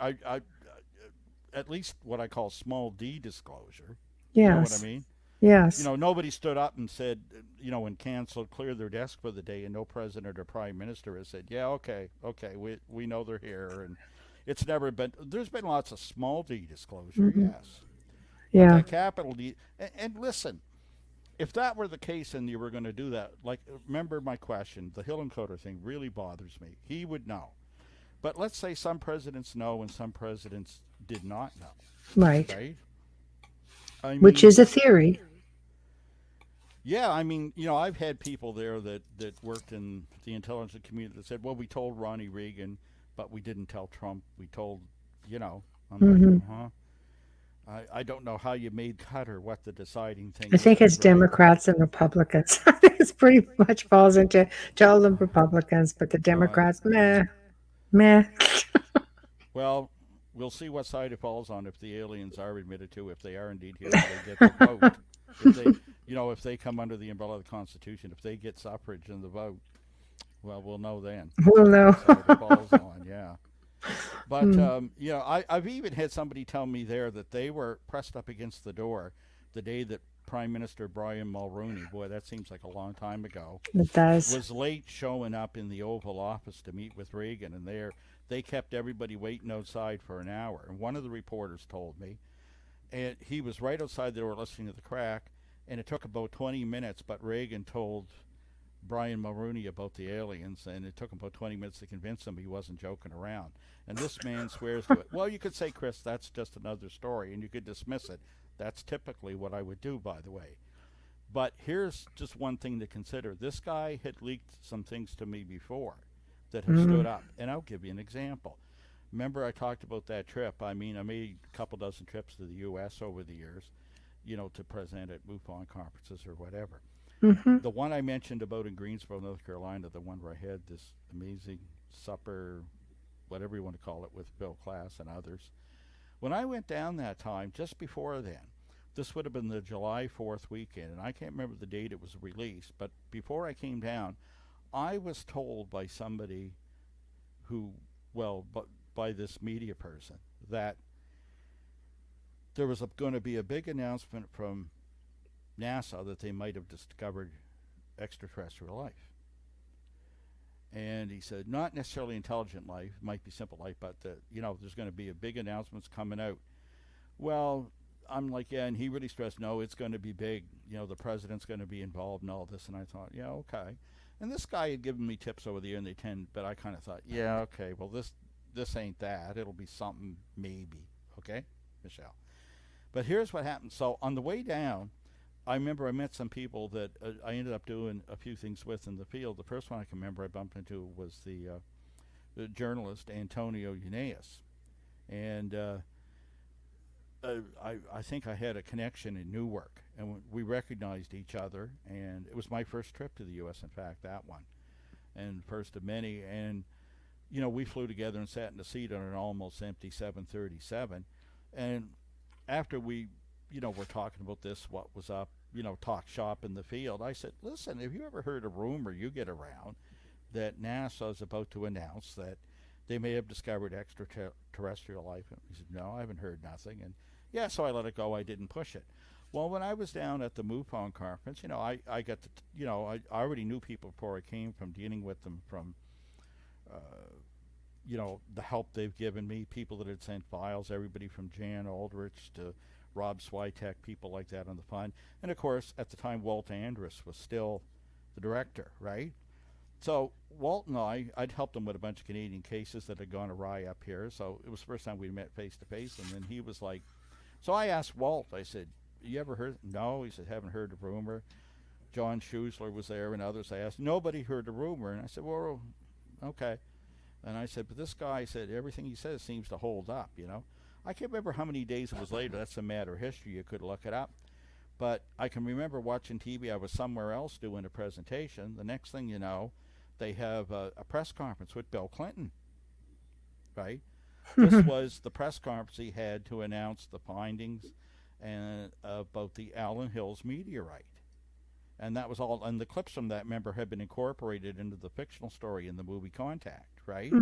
at least what I call small D disclosure. Yes. You know what I mean? Yes. Nobody stood up and said, and canceled, cleared their desk for the day, and no president or prime minister has said, yeah, okay, we know they're here. And it's never been, there's been lots of small D disclosure, yes. But Yeah. that capital D, and listen, if that were the case and you were going to do that, like, remember my question, the Hillenkotter thing really bothers me. He would know. But let's say some presidents know and some presidents did not know, Right. right? I mean, Which is a theory. yeah, I mean, I've had people there that worked in the intelligence community that said, well, we told Ronnie Reagan, but we didn't tell Trump. We told, I'm like, I don't know how you made cut or what the deciding thing I think is, it's right? Democrats and Republicans. I think it's pretty much falls into all the Republicans, but the Democrats, meh. Well, we'll see what side it falls on if the aliens are admitted to, if they are indeed here, if they get the vote. If they, if they come under the umbrella of the Constitution, if they get suffrage in the vote, well, we'll know then. We'll know. What side it falls on, yeah. But, I've even had somebody tell me there that they were pressed up against the door the day that Prime Minister Brian Mulroney, boy, that seems like a long time ago, It does. was late showing up in the Oval Office to meet with Reagan, and they kept everybody waiting outside for an hour. And one of the reporters told me, and he was right outside the door listening to the crack, and it took about 20 minutes, but Reagan told Brian Mulroney about the aliens, and it took him about 20 minutes to convince him he wasn't joking around. And this man swears to it. Well, you could say, Chris, that's just another story, and you could dismiss it. That's typically what I would do, by the way. But here's just one thing to consider. This guy had leaked some things to me before that have stood up, and I'll give you an example. Remember I talked about that trip? I mean, I made a couple dozen trips to the U.S. over the years, to present at MUFON conferences or whatever. The one I mentioned about in Greensboro, North Carolina, the one where I had this amazing supper, whatever you want to call it, with Bill Klass and others. When I went down that time, just before then, this would have been the July 4th weekend, and I can't remember the date it was released, but before I came down, I was told by somebody by this media person, that there was going to be a big announcement from NASA that they might have discovered extraterrestrial life. And he said, not necessarily intelligent life, might be simple life, but there's going to be a big announcements coming out. Well, I'm like, yeah, and he really stressed, no, it's going to be big. The president's going to be involved and all this. And I thought, yeah, okay. And this guy had given me tips over the year, and but I kind of thought, yeah, okay, well, this ain't that. It'll be something maybe. Okay, Michelle? But here's what happened. So on the way down, I remember I met some people that I ended up doing a few things with in the field. The first one I can remember I bumped into was the journalist Antonio Eunaeus. And I think I had a connection in Newark, and we recognized each other. And it was my first trip to the U.S., in fact, that one, and first of many. And, we flew together and sat in the seat on an almost empty 737. And after we we're talking about this, what was up, talk shop in the field, I said, listen, have you ever heard a rumor you get around that NASA is about to announce that they may have discovered extraterrestrial life? And he said, no, I haven't heard nothing. And yeah, so I let it go. I didn't push it. Well, when I was down at the MUFON conference, I got to, I already knew people before I came, from dealing with them, from the help they've given me, people that had sent files, everybody from Jan Aldrich to Rob Switek, people like that on the fund. And of course, at the time, Walt Andrus was still the director, right? So Walt and I'd helped him with a bunch of Canadian cases that had gone awry up here. So it was the first time we met face to face. And then he was like, so I asked Walt, I said, you ever heard? No, he said, haven't heard the rumor. John Schusler was there and others. I asked, nobody heard the rumor. And I said, well, okay. And I said, but this guy said everything he says seems to hold up, I can't remember how many days it was later. That's a matter of history. You could look it up. But I can remember watching TV. I was somewhere else doing a presentation. The next thing you know, they have a press conference with Bill Clinton, right? This was the press conference he had to announce the findings and about the Allen Hills meteorite. And that was all. And the clips from that, remember, had been incorporated into the fictional story in the movie Contact, right?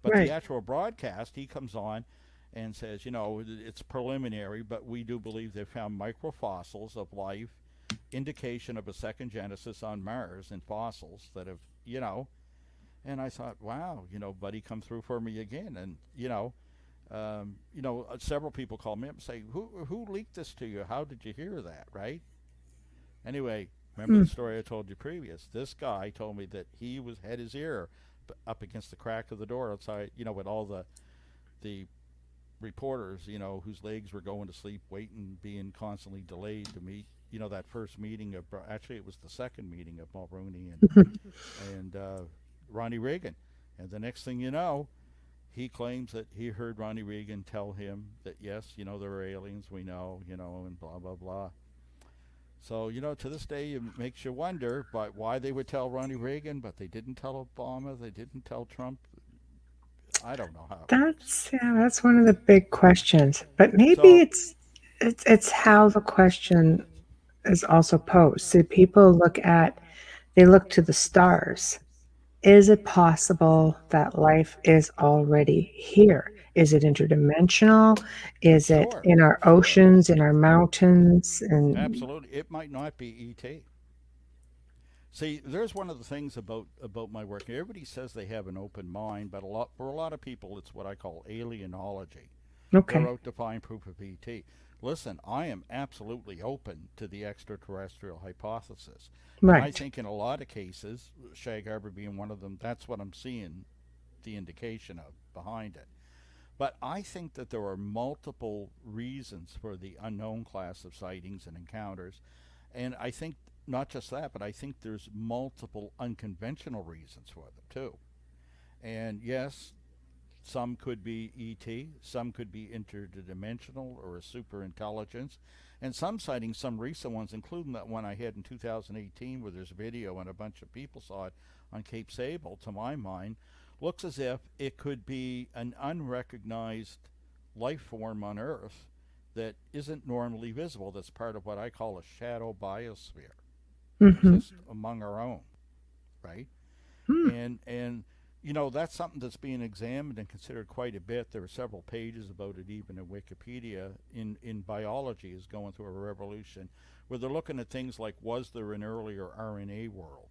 But Right. the actual broadcast, he comes on, and says, it's preliminary, but we do believe they found microfossils of life, indication of a second genesis on Mars in fossils that have, and I thought, wow, buddy, come through for me again. And, several people call me up and say, who leaked this to you? How did you hear that, right? Anyway, remember the story I told you previous? This guy told me that he had his ear up against the crack of the door outside, with all the reporters, whose legs were going to sleep, waiting, being constantly delayed to meet, that first meeting of, actually it was the second meeting of Mulroney and Ronnie Reagan. And the next thing you know, he claims that he heard Ronnie Reagan tell him that, yes, there are aliens, we know, and blah, blah, blah. So, to this day, it makes you wonder why they would tell Ronnie Reagan, but they didn't tell Obama, they didn't tell Trump. I don't know how. That's one of the big questions. But maybe it's how the question is also posed. See, people look to the stars. Is it possible that life is already here? Is it interdimensional? Is it in our oceans, in our mountains? And absolutely, it might not be ET. See, there's one of the things about my work. Everybody says they have an open mind, but for a lot of people, it's what I call alienology. Okay. They're out to find proof of ET. Listen, I am absolutely open to the extraterrestrial hypothesis. Right. And I think in a lot of cases, Shag Harbour being one of them, that's what I'm seeing the indication of behind it. But I think that there are multiple reasons for the unknown class of sightings and encounters. And I think not just that, but I think there's multiple unconventional reasons for them too. And yes, some could be ET, some could be interdimensional or a super intelligence, and some sightings, some recent ones, including that one I had in 2018 where there's video and a bunch of people saw it on Cape Sable, to my mind, looks as if it could be an unrecognized life form on Earth that isn't normally visible, that's part of what I call a shadow biosphere, just among our own, right? And that's something that's being examined and considered quite a bit. There are several pages about it even in Wikipedia. In biology is going through a revolution where they're looking at things like, was there an earlier RNA world?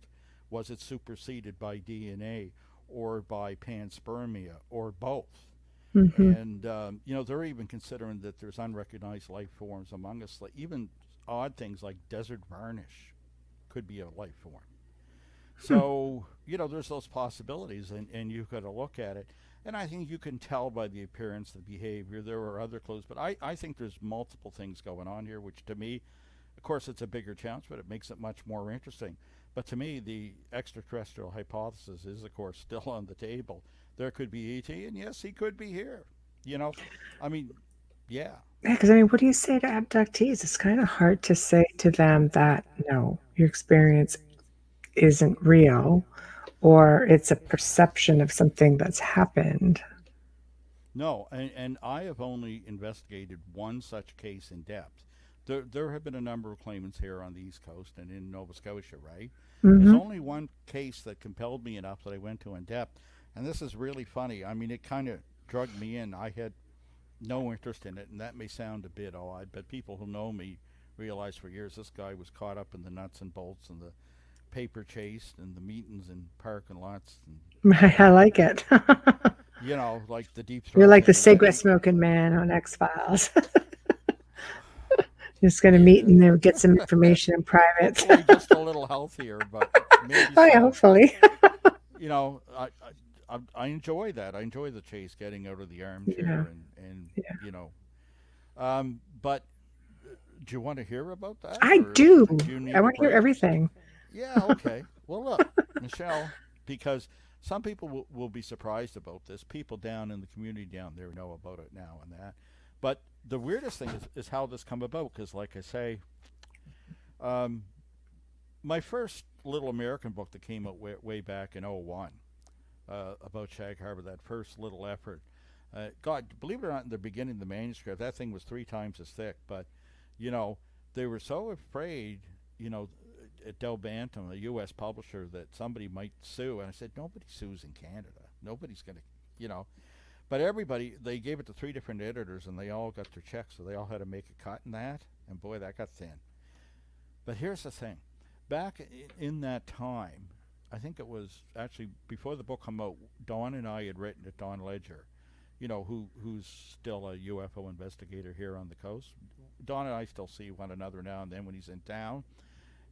Was it superseded by DNA or by panspermia or both? And, they're even considering that there's unrecognized life forms among us, like even odd things like desert varnish could be a life form. So, there's those possibilities, and you've got to look at it. And I think you can tell by the appearance, the behavior. There are other clues, but I think there's multiple things going on here, which to me, of course, it's a bigger challenge, but it makes it much more interesting. But to me, the extraterrestrial hypothesis is, of course, still on the table. There could be ET, and yes, he could be here. I mean, yeah. Yeah, because what do you say to abductees? It's kind of hard to say to them that, no, your experience isn't real, or it's a perception of something that's happened. No, and I have only investigated one such case in depth. There have been a number of claimants here on the East Coast and in Nova Scotia, right? There's only one case that compelled me enough that I went to in depth, and this is really funny. I mean, it kind of drugged me in. I had no interest in it, and that may sound a bit odd, but people who know me realize for years this guy was caught up in the nuts and bolts and the paper chase and the meetings in parking lots. And, I like it. Like the deep throat. You're like the cigarette smoking man on X-Files. Just going to meet and then get some information in private. Hopefully just a little healthier, but maybe so. Yeah, hopefully. I enjoy that. I enjoy the chase, getting out of the armchair but do you want to hear about that? I do. Do I want to hear everything. Yeah, okay. Well, look, Michelle, because some people will be surprised about this. People down in the community down there know about it now and that. But the weirdest thing is how this come about, because like I say, my first little American book that came out way back in 2001 about Shag Harbour, that first little effort, God, believe it or not, in the beginning of the manuscript, that thing was 3 times as thick, but, they were so afraid, at Del Bantam, a U.S. publisher, that somebody might sue, and I said, nobody sues in Canada. Nobody's going to, But everybody, they gave it to 3 different editors, and they all got their checks, so they all had to make a cut in that, and boy, that got thin. But here's the thing. Back in that time, I think it was actually before the book came out, Don and I had written to Don Ledger, who's still a UFO investigator here on the coast. Don and I still see one another now and then when he's in town.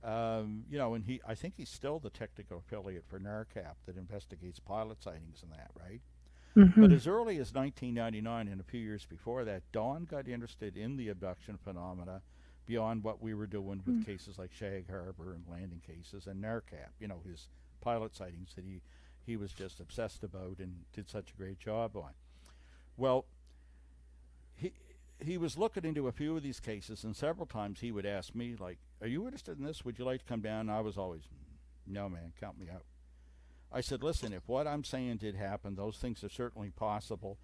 And I think he's still the technical affiliate for NARCAP that investigates pilot sightings and that, right? But as early as 1999 and a few years before that, Don got interested in the abduction phenomena beyond what we were doing with cases like Shag Harbour and landing cases and NARCAP, his pilot sightings that he was just obsessed about and did such a great job on. Well, he was looking into a few of these cases, and several times he would ask me, like, are you interested in this? Would you like to come down? And I was always, no, man, count me out. I said, listen, if what I'm saying did happen, those things are certainly possible,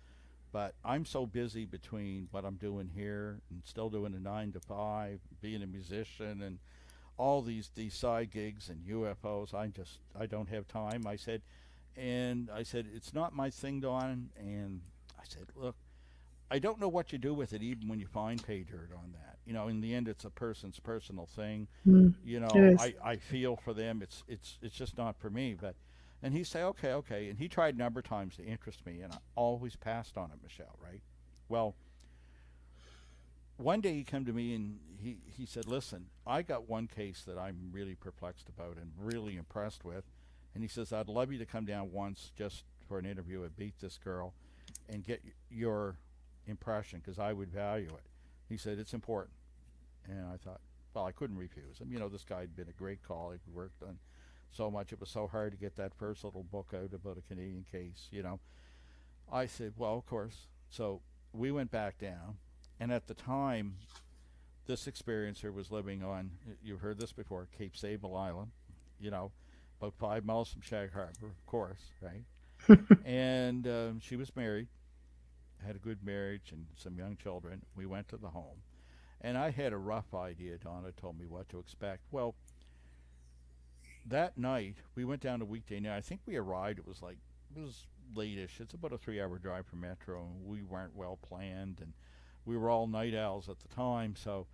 but I'm so busy between what I'm doing here and still doing a 9 to 5, being a musician and all these side gigs and UFOs, I don't have time. I said, it's not my thing, Don. And I said, look, I don't know what you do with it even when you find pay dirt on that. In the end, it's a person's personal thing. I feel for them. It's just not for me. And he'd say, okay. And he tried a number of times to interest me, and I always passed on it, Michelle, right? Well, one day he came to me and he said, listen, I got one case that I'm really perplexed about and really impressed with. And he says, I'd love you to come down once just for an interview and meet this girl and get your impression, because I would value it. He said, it's important. And I thought, well, I couldn't refuse him. This guy had been a great colleague. We worked on so much. It was so hard to get that first little book out about a Canadian case, I said, well, of course. So we went back down. And at the time, this experiencer was living on, you've heard this before, Cape Sable Island, about 5 miles from Shag Harbour, of course, right? And she was married, had a good marriage and some young children. We went to the home. And I had a rough idea. Donna told me what to expect. Well, that night, we went down a weekday night. I think we arrived, it was late-ish. It's about a 3-hour drive from Metro, and we weren't well planned, and we were all night owls at the time, so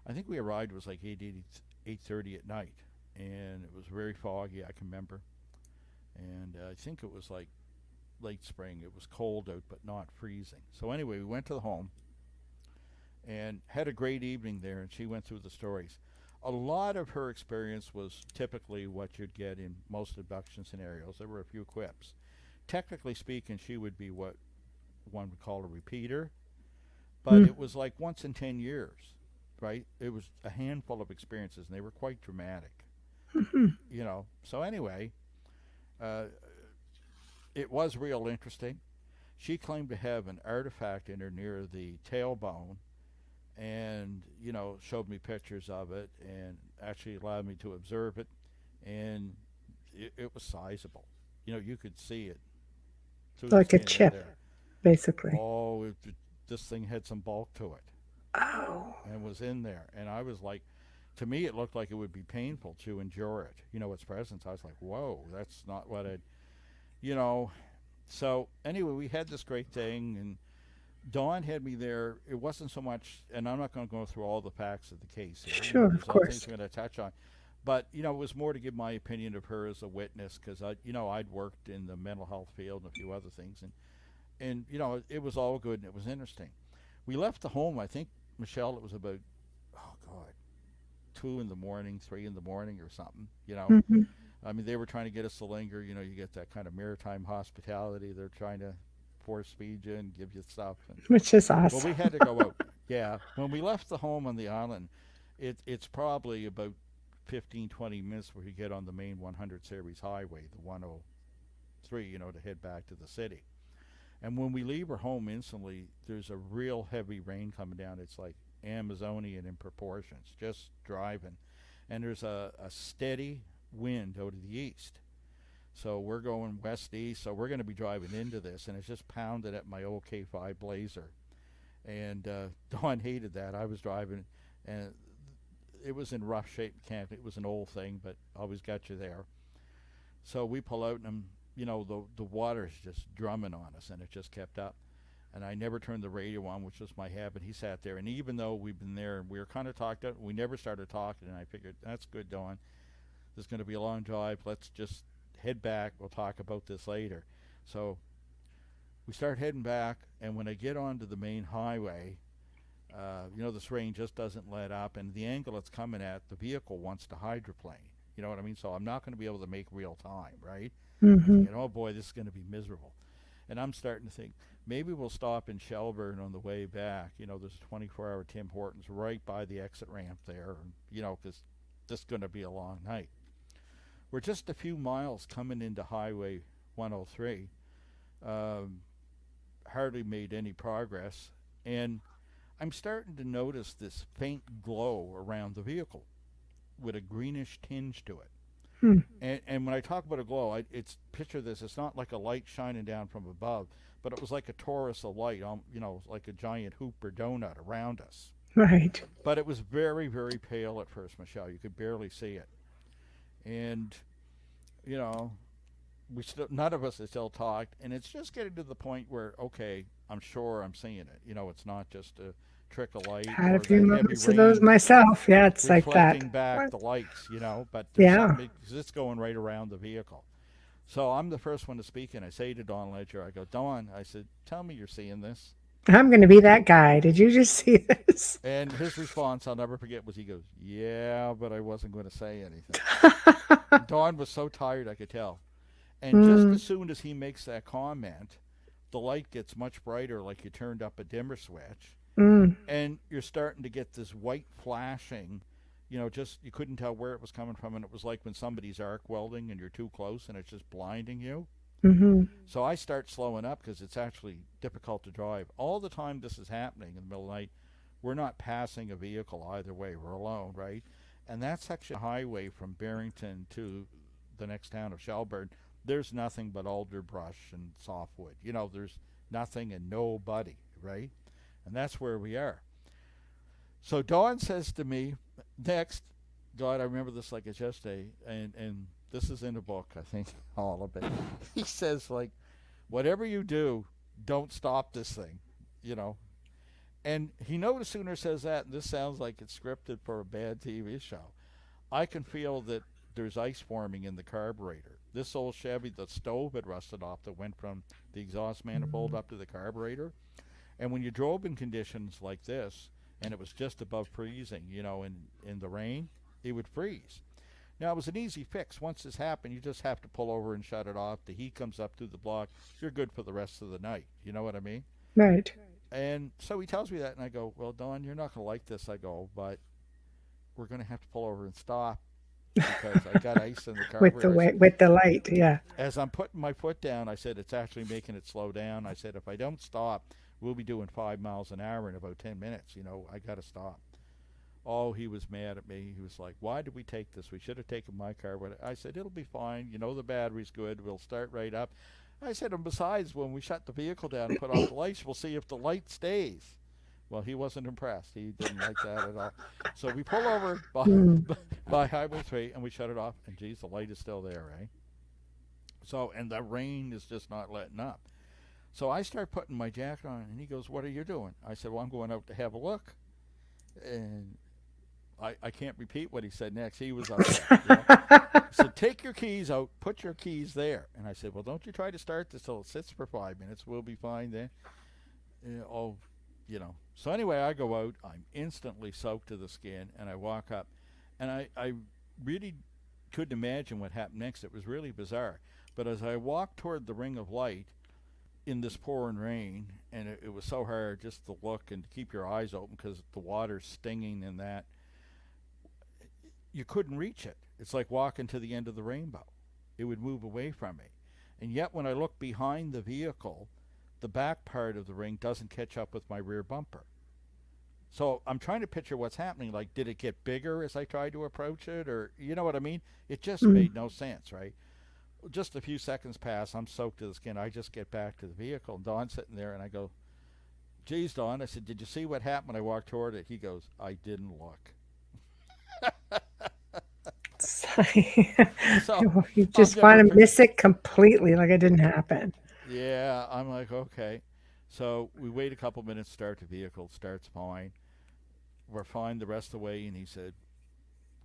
I think we arrived, it was like 8:30 at night, and it was very foggy, I can remember, and I think it was like late spring. It was cold out, but not freezing. So anyway, we went to the home and had a great evening there, and she went through the stories. A lot of her experience was typically what you'd get in most abduction scenarios. There were a few quips. Technically speaking, she would be what one would call a repeater, but it was like once in 10 years, right? It was a handful of experiences, and they were quite dramatic. So anyway, it was real interesting. She claimed to have an artifact in her near the tailbone, and showed me pictures of it and actually allowed me to observe it, and it was sizable. You could see it through like a chip, basically. This thing had some bulk to it. Oh. And was in there, and I was like, to me it looked like it would be painful to endure it, its presence. I was like, whoa, that's not what so anyway, we had this great thing, and Dawn had me there. It wasn't so much, and I'm not going to go through all the facts of the case here. Sure, There's of other course. things we're going to touch on. But, it was more to give my opinion of her as a witness, because, I'd worked in the mental health field and a few other things. And it was all good, and it was interesting. We left the home, I think, Michelle, it was about, 2 in the morning, 3 in the morning or something, I mean, they were trying to get us to linger. You get that kind of maritime hospitality. They're trying to force feed you and give you stuff. Which is awesome. Well, we had to go out. Yeah. When we left the home on the island, it's probably about 15, 20 minutes before you get on the main 100 series highway, the 103, to head back to the city. And when we leave our home instantly, there's a real heavy rain coming down. It's like Amazonian in proportions, just driving. And there's a steady wind out of the east. So we're going west-east, so we're going to be driving into this, and it's just pounded at my old K5 Blazer. And Dawn hated that. I was driving, and it was in rough shape mechanically. It was an old thing, but always got you there. So we pull out, and the water's just drumming on us, and it just kept up. and I never turned the radio on, which was my habit. He sat there, and even though we've been there, we were kind of talked up. We never started talking, and I figured, that's good, Dawn. This is going to be a long drive. Let's just head back. We'll talk about this later. So we start heading back, and when I get onto the main highway, this rain just doesn't let up, and the angle it's coming at, the vehicle wants to hydroplane. You know what I mean? So I'm not going to be able to make real time, right? Mm-hmm. Oh boy, this is going to be miserable. And I'm starting to think, maybe we'll stop in Shelburne on the way back. There's a 24-hour Tim Hortons right by the exit ramp there, because this is going to be a long night. We're just a few miles coming into Highway 103. Hardly made any progress. And I'm starting to notice this faint glow around the vehicle with a greenish tinge to it. And when I talk about a glow, picture this. It's not like a light shining down from above, but it was like a torus of light, like a giant hoop or donut around us. Right. But it was very, very pale at first, Michelle. You could barely see it. And, none of us had still talked, and it's just getting to the point where, okay, I'm sure I'm seeing it. It's not just a trick of light. Had or a few that moments heavy of those rain myself. Yeah, it's like that. reflecting back the lights, but there's Yeah. something, because it's going right around the vehicle. So I'm the first one to speak, and I say to Dawn Ledger, I go, Dawn, I said, tell me you're seeing this. I'm going to be that guy. Did you just see this? And his response, I'll never forget, was he goes, yeah, but I wasn't going to say anything. Dawn was so tired, I could tell. And just as soon as he makes that comment, the light gets much brighter, like you turned up a dimmer switch. And you're starting to get this white flashing, just you couldn't tell where it was coming from, and it was like when somebody's arc welding and you're too close and it's just blinding you. Mm-hmm. So I start slowing up because it's actually difficult to drive. All the time this is happening in the middle of the night, we're not passing a vehicle either way. We're alone, right? And that section of highway from Barrington to the next town of Shelburne, there's nothing but alder brush and softwood. There's nothing and nobody, right? And that's where we are. So Dawn says to me, next, God, I remember this like it's yesterday, and this is in the book, I think, all of it. He says, like, whatever you do, don't stop this thing, And he no sooner says that, and this sounds like it's scripted for a bad TV show, I can feel that there's ice forming in the carburetor. This old Chevy, the stove had rusted off that went from the exhaust manifold up to the carburetor. And when you drove in conditions like this, and it was just above freezing, in the rain, it would freeze. Now, it was an easy fix. Once this happened, you just have to pull over and shut it off. The heat comes up through the block. You're good for the rest of the night. You know what I mean? Right. And so he tells me that, and I go, well, Dawn, you're not going to like this. I go, but we're going to have to pull over and stop because I got ice in the carburetor. with the light, yeah. As I'm putting my foot down, I said, it's actually making it slow down. I said, if I don't stop, we'll be doing 5 miles an hour in about 10 minutes. I got to stop. Oh, he was mad at me. He was like, why did we take this? We should have taken my car. I said, it'll be fine. The battery's good. We'll start right up. I said, and besides, when we shut the vehicle down and put off the lights, we'll see if the light stays. Well, he wasn't impressed. He didn't like that at all. So we pull over by Highway 3, and we shut it off. And, geez, the light is still there, right? So, and the rain is just not letting up. So I start putting my jacket on, and he goes, what are you doing? I said, well, I'm going out to have a look. And I can't repeat what he said next. He was upset. He said, take your keys out, put your keys there. And I said, well, don't you try to start this till it sits for 5 minutes. We'll be fine then. So anyway, I go out. I'm instantly soaked to the skin, and I walk up. And I really couldn't imagine what happened next. It was really bizarre. But as I walked toward the ring of light in this pouring rain, and it was so hard just to look and to keep your eyes open because the water's stinging and that, you couldn't reach it. It's like walking to the end of the rainbow. It would move away from me. And yet when I look behind the vehicle, the back part of the ring doesn't catch up with my rear bumper. So I'm trying to picture what's happening. Like, did it get bigger as I tried to approach it? Or, you know what I mean? It just made no sense, right? Just a few seconds pass. I'm soaked to the skin. I just get back to the vehicle. And Dawn's sitting there, and I go, geez, Dawn. I said, did you see what happened when I walked toward it? He goes, I didn't look. So you just want to miss it completely, like it didn't happen. Yeah, I'm like, okay. So we wait a couple minutes, start the vehicle, starts fine. We're fine the rest of the way, and he said,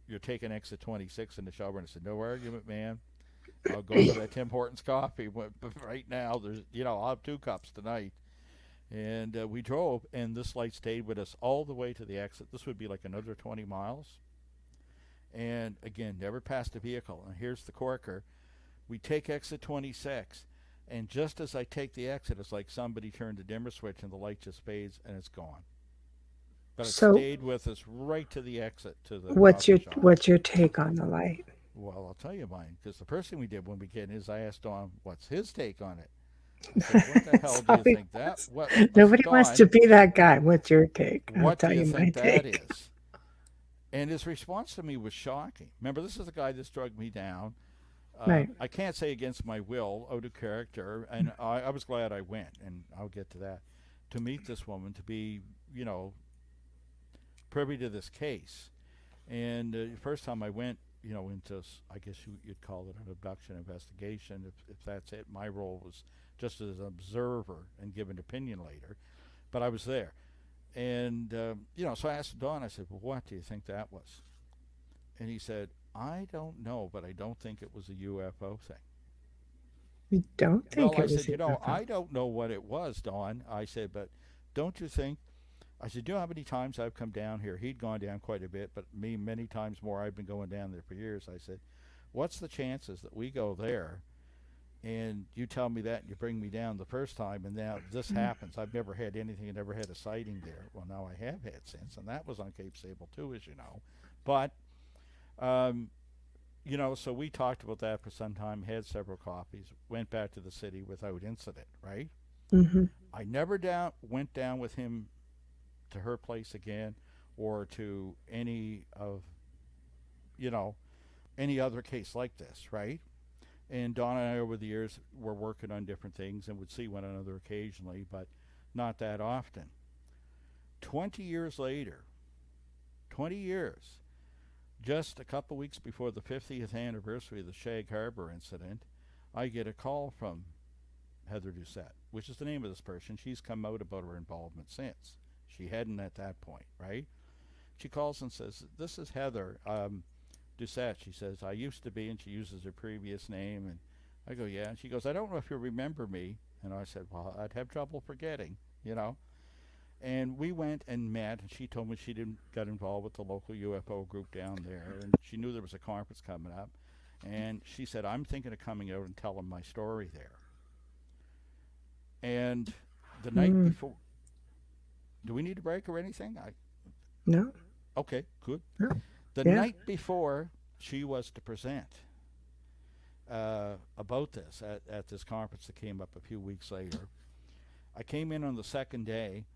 "You're taking exit 26 in the shower." And I said, "No argument, man. I'll go for that Tim Hortons coffee right now. I'll have 2 cups tonight." And we drove, and this light stayed with us all the way to the exit. This would be like another 20 miles. And again, never passed a vehicle. And here's the corker. We take exit 26, and just as I take the exit, it's like somebody turned the dimmer switch, and the light just fades, and it's gone. But it So stayed with us right to the exit to the what's your coffee shop. what's your take on the light? Well, I'll tell you mine, because the first thing we did when we get in is I asked Dawn, "What's his take on it?" I said, "What the hell do you think that? What?" I said, Nobody wants to "Dawn, be that guy. What's your take? I'll what do tell you you my think that take. is?" And his response to me was shocking. Remember, this is the guy that drugged me down. Right. I can't say against my will, out of character, and I was glad I went, and I'll get to that, to meet this woman, to be, privy to this case. And the first time I went, into, I guess you'd call it an abduction investigation, if that's it. My role was just as an observer and give an opinion later, but I was there. And, so I asked Don, I said, "Well, what do you think that was?" And he said, "I don't know, but I don't think it was a UFO thing." You don't think Well, I it was said, a UFO? I don't know what it was, Don. I said, "But don't you think?" I said, "Do you know how many times I've come down here?" He'd gone down quite a bit, but me many times more. I've been going down there for years. I said, "What's the chances that we go there and you tell me that and you bring me down the first time, and now this happens? I've never had anything. I never had a sighting there." Well, now I have had since, and that was on Cape Sable too, as you know. But, so we talked about that for some time, had several coffees, went back to the city without incident, right? Mm-hmm. I never went down with him to her place again, or to any of, any other case like this, right? And Don and I, over the years, were working on different things and would see one another occasionally, but not that often. 20 years later, 20 years, just a couple weeks before the 50th anniversary of the Shag Harbour Incident, I get a call from Heather Doucette, which is the name of this person. She's come out about her involvement since. She hadn't at that point, right? She calls and says, "This is Heather Doucette." She says, "I used to be," and she uses her previous name. And I go, "Yeah." And she goes, "I don't know if you remember me." And I said, "Well, I'd have trouble forgetting, And we went and met, and she told me she didn't got involved with the local UFO group down there, and she knew there was a conference coming up. And she said, "I'm thinking of coming out and telling my story there." And the night before, do we need a break or anything? No. Okay, good. No. The Yeah. night before she was to present about this at this conference that came up a few weeks later, I came in on the second day,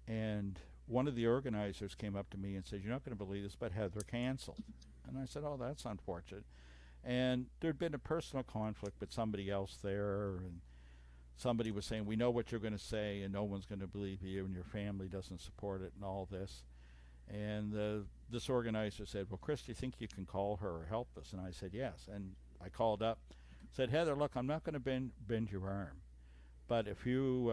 and one of the organizers came up to me and said, "You're not going to believe this, but Heather canceled." And I said, "Oh, that's unfortunate." And there'd been a personal conflict with somebody else there, and somebody was saying, "We know what you're going to say, and no one's going to believe you, and your family doesn't support it," and all this. And this organizer said, "Well, Chris, do you think you can call her or help us?" And I said, "Yes." And I called up, said, "Heather, look, I'm not going to bend your arm, but if you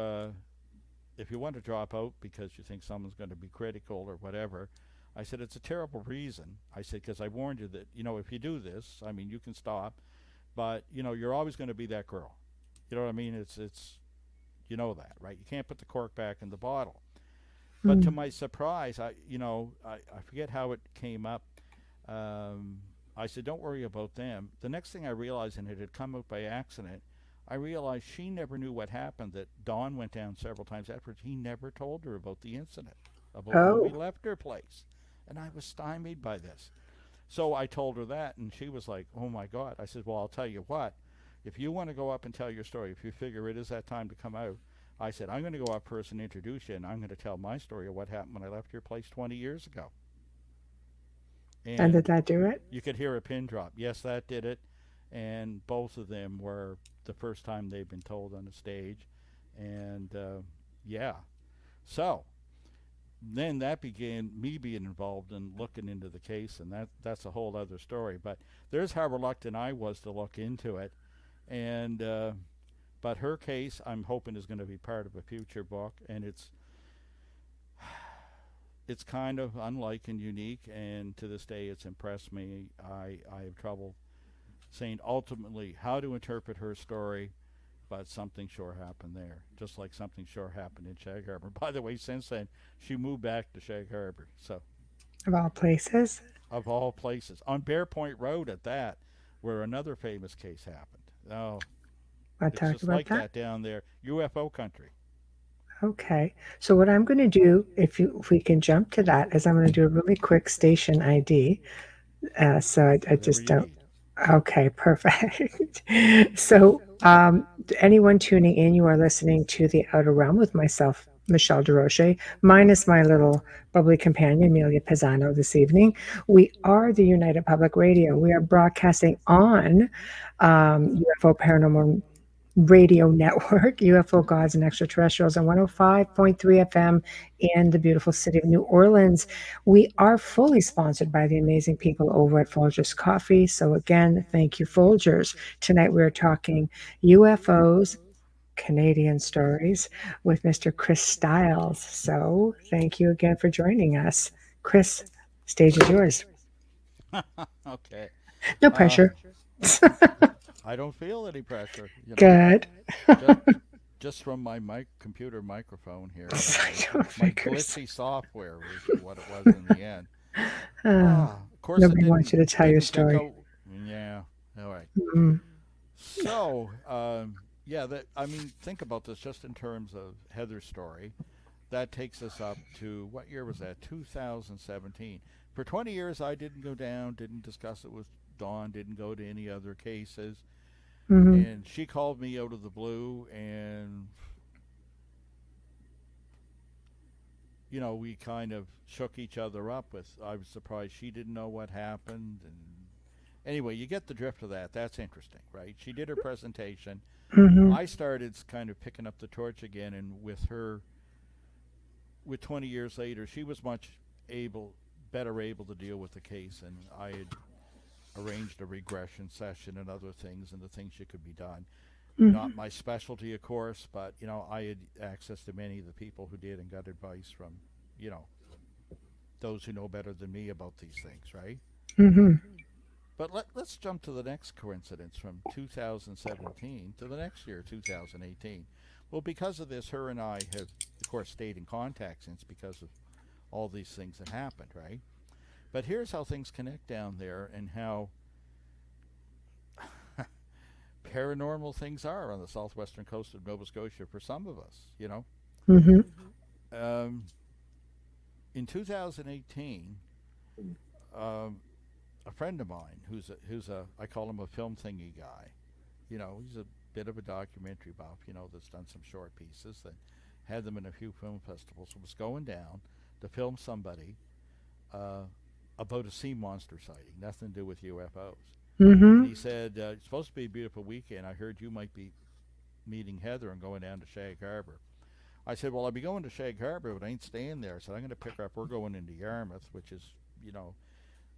want to drop out because you think someone's going to be critical or whatever," I said, "it's a terrible reason." I said, "Because I warned you that, if you do this, I mean, you can stop, but, you're always going to be that girl. You know what I mean? It's that, right? You can't put the cork back in the bottle." But to my surprise, I forget how it came up. I said, "Don't worry about them." The next thing I realized, and it had come out by accident, I realized she never knew what happened, that Don went down several times afterwards. He never told her about the incident, about when we left her place. And I was stymied by this. So I told her that, and she was like, "Oh my God." I said, "Well, I'll tell you what. If you want to go up and tell your story, if you figure it is that time to come out," I said, "I'm going to go up first and introduce you, and I'm going to tell my story of what happened when I left your place 20 years ago." And did that do it? You could hear a pin drop. Yes, that did it. And both of them were the first time they've been told on the stage. And, yeah. So then that began me being involved in looking into the case, and that's a whole other story. But there's how reluctant I was to look into it. And But her case, I'm hoping, is going to be part of a future book, and it's kind of unlike and unique, and to this day, it's impressed me. I have trouble saying ultimately how to interpret her story, but something sure happened there, just like something sure happened in Shag Harbour. By the way, since then, she moved back to Shag Harbour, so Of all places. of all places, on Bear Point Road at that, where another famous case happened. Oh, I'll it's talk just about like that. that down there, UFO country. Okay. So what I'm going to do, if we can jump to that, is I'm going to do a really quick station ID. So I Whatever just you don't. need. Okay, perfect. So, anyone tuning in, you are listening to The Outer Realm with myself, Michelle Desrochers, minus my little bubbly companion, Amelia Pisano, this evening. We are the United Public Radio. We are broadcasting on UFO Paranormal Radio Network, UFO Gods and Extraterrestrials on 105.3 FM in the beautiful city of New Orleans. We are fully sponsored by the amazing people over at Folgers Coffee. So, again, thank you, Folgers. Tonight we're talking UFOs, Canadian stories with Mr. Chris Stiles. So, thank you again for joining us. Chris, stage is yours. Okay. No Uh, pressure. I don't feel any pressure, Good. just just from my computer microphone here. Psycho My figures. glitchy software was what it was in the end. Uh, Of course, it Nobody didn't wants you to tell your didn't pick story. out. Yeah. All right. Mm. So, yeah, I mean, think about this just in terms of Heather's story. That takes us up to, what year was that? 2017. For 20 years, I didn't go down, didn't discuss it with Dawn, didn't go to any other cases. Hmm. And she called me out of the blue, and, we kind of shook each other up with, I was surprised she didn't know what happened. And anyway, you get the drift of that. That's interesting, right? She did her presentation. Hmm. I started kind of picking up the torch again, and with 20 years later, she was much better able to deal with the case, and I had arranged a regression session and other things, and the things that could be done. Hmm. Not my specialty, of course, but I had access to many of the people who did and got advice from, you know, those who know better than me about these things, right? Hmm. But let's jump to the next coincidence from 2017 to the next year, 2018. Well, because of this, her and I have, of course, stayed in contact since because of all these things that happened, right? But here's how things connect down there and how paranormal things are on the southwestern coast of Nova Scotia for some of us. Hmm. Um, in 2018, um, a friend of mine who's a I call him a film thingy guy. He's a bit of a documentary buff. That's done some short pieces that had them in a few film festivals. Was going down to film somebody uh, about a sea monster sighting, nothing to do with UFOs. And Hmm. he said, it's supposed to be a beautiful weekend. I heard you might be meeting Heather and going down to Shag Harbour. I said, well, I'll be going to Shag Harbour, but I ain't staying there. I said, I'm going to pick her up. We're going into Yarmouth, which is,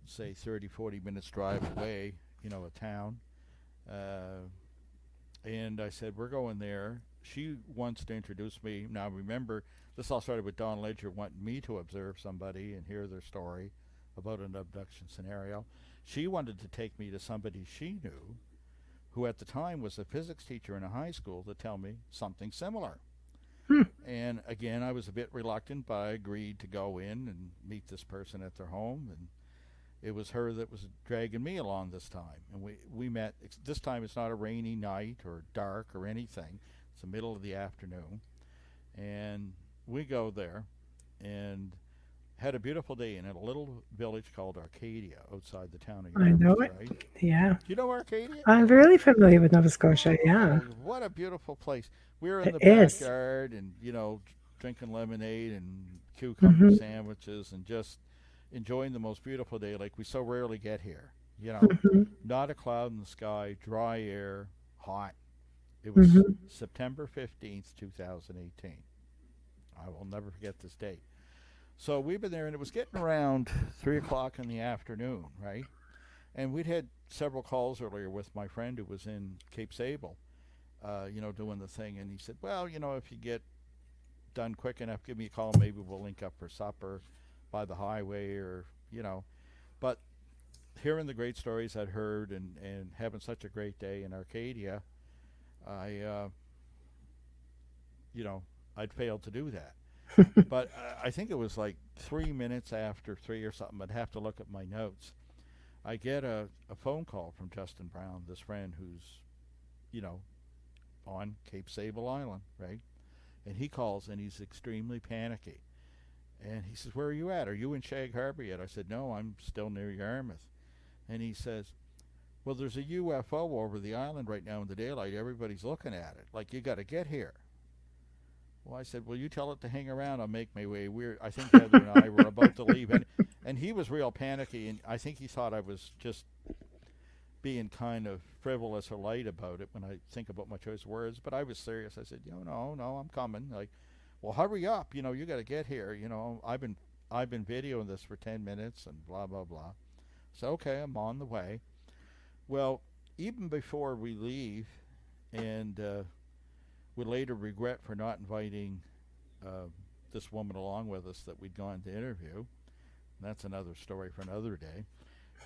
say 30, 40 minutes drive away, a town. Uh, and I said, we're going there. She wants to introduce me. Now, remember, this all started with Don Ledger wanting me to observe somebody and hear their story about an abduction scenario. She wanted to take me to somebody she knew who at the time was a physics teacher in a high school to tell me something similar. Hmm. And again, I was a bit reluctant, but I agreed to go in and meet this person at their home. And it was her that was dragging me along this time. And we met. This time it's not a rainy night or dark or anything. It's the middle of the afternoon. And we go there and had a beautiful day in a little village called Arcadia outside the town of I know Yarmouth, it. right? Do Yeah. you know Arcadia? I'm really familiar with Nova Scotia. Yeah. Oh, what a beautiful place. We were in It the is. backyard and, drinking lemonade and cucumber Hmm. sandwiches and just enjoying the most beautiful day like we so rarely get here. Hmm. Not a cloud in the sky, dry air, hot. It was Hmm. September 15th, 2018. I will never forget this date. So we've been there, and it was getting around 3 o'clock in the afternoon, right? And we'd had several calls earlier with my friend who was in Cape Sable. doing the thing. And he said, well, if you get done quick enough, give me a call. Maybe we'll link up for supper by the highway or. But hearing the great stories I'd heard and having such a great day in Arcadia, I, I'd failed to do that. But I think it was like 3 minutes after 3 or something. I'd have to look at my notes. I get a phone call from Justin Brown, this friend who's, on Cape Sable Island, right? And he calls and he's extremely panicky. And he says, where are you at? Are you in Shag Harbour yet? I said, no, I'm still near Yarmouth. And he says, well, there's a UFO over the island right now in the daylight. Everybody's looking at it. Like, you got to get here. Well, I said, well, you tell it to hang around. I'll make my way. I think Heather and I were about to leave. And he was real panicky, and I think he thought I was just being kind of frivolous or light about it when I think about my choice of words. But I was serious. I said, no, I'm coming. Like, well, hurry up. You got to get here. I've been videoing this for 10 minutes and blah, blah, blah. So, okay, I'm on the way. Well, even before we leave, and we later regret for not inviting this woman along with us that we'd gone to interview. That's another story for another day.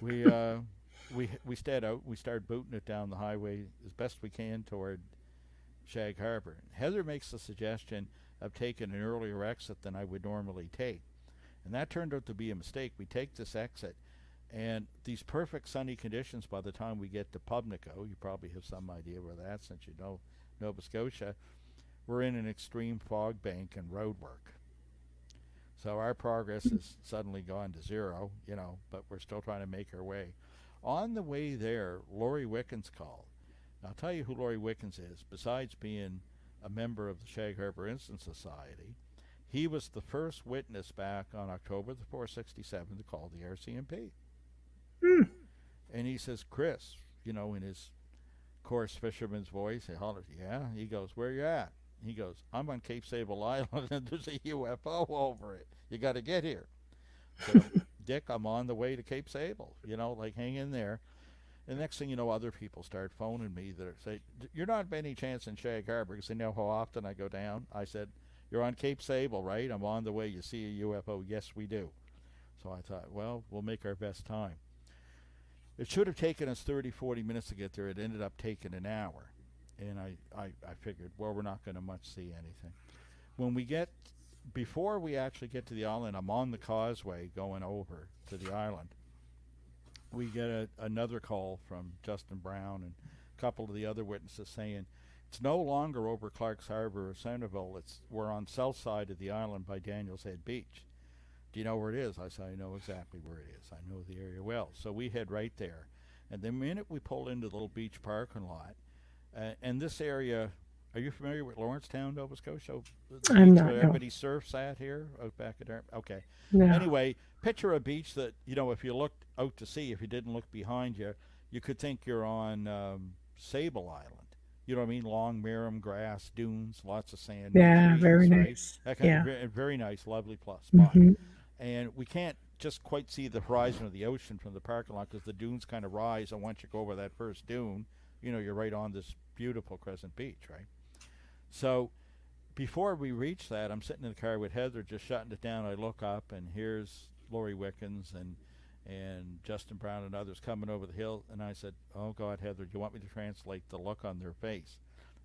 We stayed out. We started booting it down the highway as best we can toward Shag Harbour. Heather makes the suggestion of taking an earlier exit than I would normally take, and that turned out to be a mistake. We take this exit, and these perfect sunny conditions by the time we get to Pubnico. You probably have some idea where that's, since you know Nova Scotia. We're in an extreme fog bank and road work. So our progress has suddenly gone to zero, but we're still trying to make our way. On the way there, Laurie Wickens called. Now, I'll tell you who Laurie Wickens is. Besides being a member of the Shag Harbour Incident Society, he was the first witness back on October the 4th, 1967 to call the RCMP. And he says, Chris, in his coarse fisherman's voice, he hollers, yeah? He goes, where you at? He goes, I'm on Cape Sable Island and there's a UFO over it. You got to get here. So, Dick, I'm on the way to Cape Sable. Hang in there. And the next thing you know, other people start phoning me that say, you're not by any chance in Shag Harbour, because they know how often I go down. I said, you're on Cape Sable, right? I'm on the way. You see a UFO? Yes, we do. So I thought, well, we'll make our best time. It should have taken us 30, 40 minutes to get there. It ended up taking an hour. And I figured, well, we're not going to much see anything. Before we actually get to the island, I'm on the causeway going over to the island. We get another call from Justin Brown and a couple of the other witnesses saying, it's no longer over Clark's Harbour or Centerville. We're on south side of the island by Daniels Head Beach. Do you know where it is? I said, I know exactly where it is. I know the area well. So we head right there. And the minute we pull into the little beach parking lot, and this area, are you familiar with Lawrencetown, Nova Scotia? The I'm beach not. where No. everybody surfs at here, out back at there? Okay. No. Anyway, picture a beach that, if you looked out to sea, if you didn't look behind you, you could think you're on Sable Island. You know what I mean? Long Miram, grass, dunes, lots of sand. Yeah, trees, very right? nice. That kind Yeah. of very nice, lovely spot. Mhm. And we can't just quite see the horizon of the ocean from the parking lot because the dunes kind of rise, and once you go over that first dune, you're right on this beautiful Crescent Beach, right? So before we reach that, I'm sitting in the car with Heather just shutting it down. I look up, and here's Laurie Wickens and Justin Brown and others coming over the hill, and I said, oh, God, Heather, do you want me to translate the look on their face?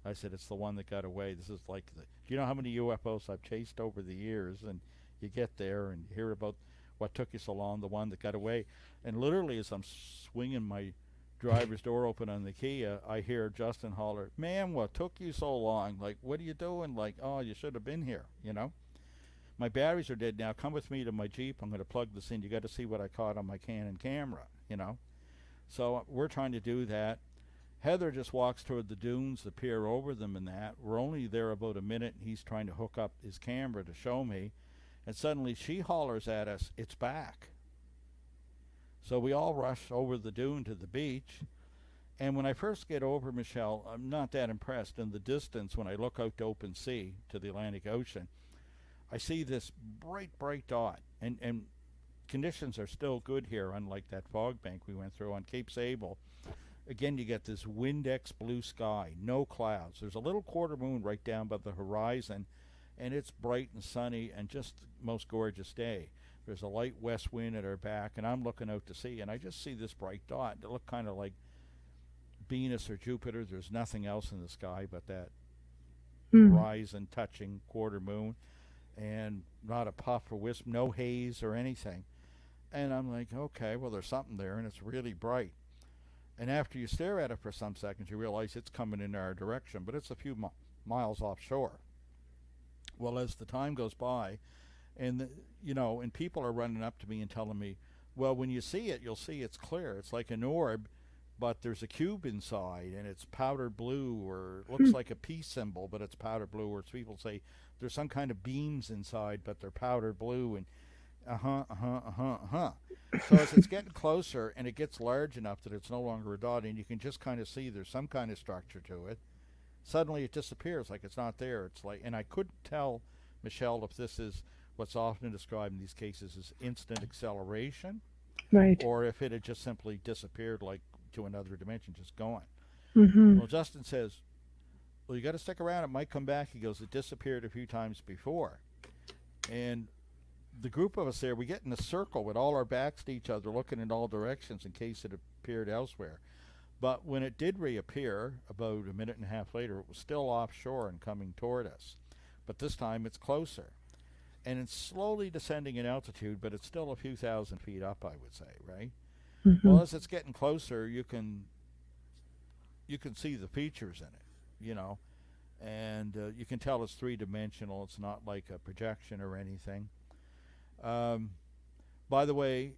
I said, it's the one that got away. This is like do you know how many UFOs I've chased over the years? And you get there and hear about what took you so long, the one that got away. And literally as I'm swinging my driver's door open on the Kia, I hear Justin holler, man, what took you so long? Like, what are you doing? Like, oh, you should have been here, My batteries are dead now. Come with me to my Jeep. I'm going to plug this in. You got to see what I caught on my Canon camera, So we're trying to do that. Heather just walks toward the dunes, the pier over them and that. We're only there about a minute, and he's trying to hook up his camera to show me. And suddenly she hollers at us, it's back. So we all rush over the dune to the beach. And when I first get over, Michelle, I'm not that impressed. In the distance, when I look out to open sea, to the Atlantic Ocean, I see this bright, bright dot. And conditions are still good here, unlike that fog bank we went through on Cape Sable. Again, you get this Windex blue sky, no clouds. There's a little quarter moon right down by the horizon, and it's bright and sunny and just the most gorgeous day. There's a light west wind at our back, and I'm looking out to sea, and I just see this bright dot. It looked kind of like Venus or Jupiter. There's nothing else in the sky but that horizon touching quarter moon, and not a puff or wisp, no haze or anything. And I'm like, okay, well, there's something there, and it's really bright. And after you stare at it for some seconds, you realize it's coming in our direction, but it's a few miles offshore. Well, as the time goes by, and and people are running up to me and telling me, well, when you see it, you'll see it's clear. It's like an orb, but there's a cube inside, and it's powder blue, or it looks like a peace symbol, but it's powder blue. Or people say there's some kind of beams inside, but they're powder blue, and So as it's getting closer and it gets large enough that it's no longer a dot and you can just kind of see there's some kind of structure to it, suddenly it disappears like it's not there. It's like, and I couldn't tell, Michelle, if this is what's often described in these cases as instant acceleration, Right. or if it had just simply disappeared like to another dimension, just gone. Mm-hmm. Well, Justin says, well, you got to stick around. It might come back. He goes, it disappeared a few times before. And the group of us there, we get in a circle with all our backs to each other, looking in all directions in case it appeared elsewhere. But when it did reappear, about a minute and a half later, it was still offshore and coming toward us. But this time it's closer. And it's slowly descending in altitude, but it's still a few thousand feet up, I would say, right? Mm-hmm. Well, as it's getting closer, you can see the features in it, and you can tell it's three-dimensional. It's not like a projection or anything. By the way,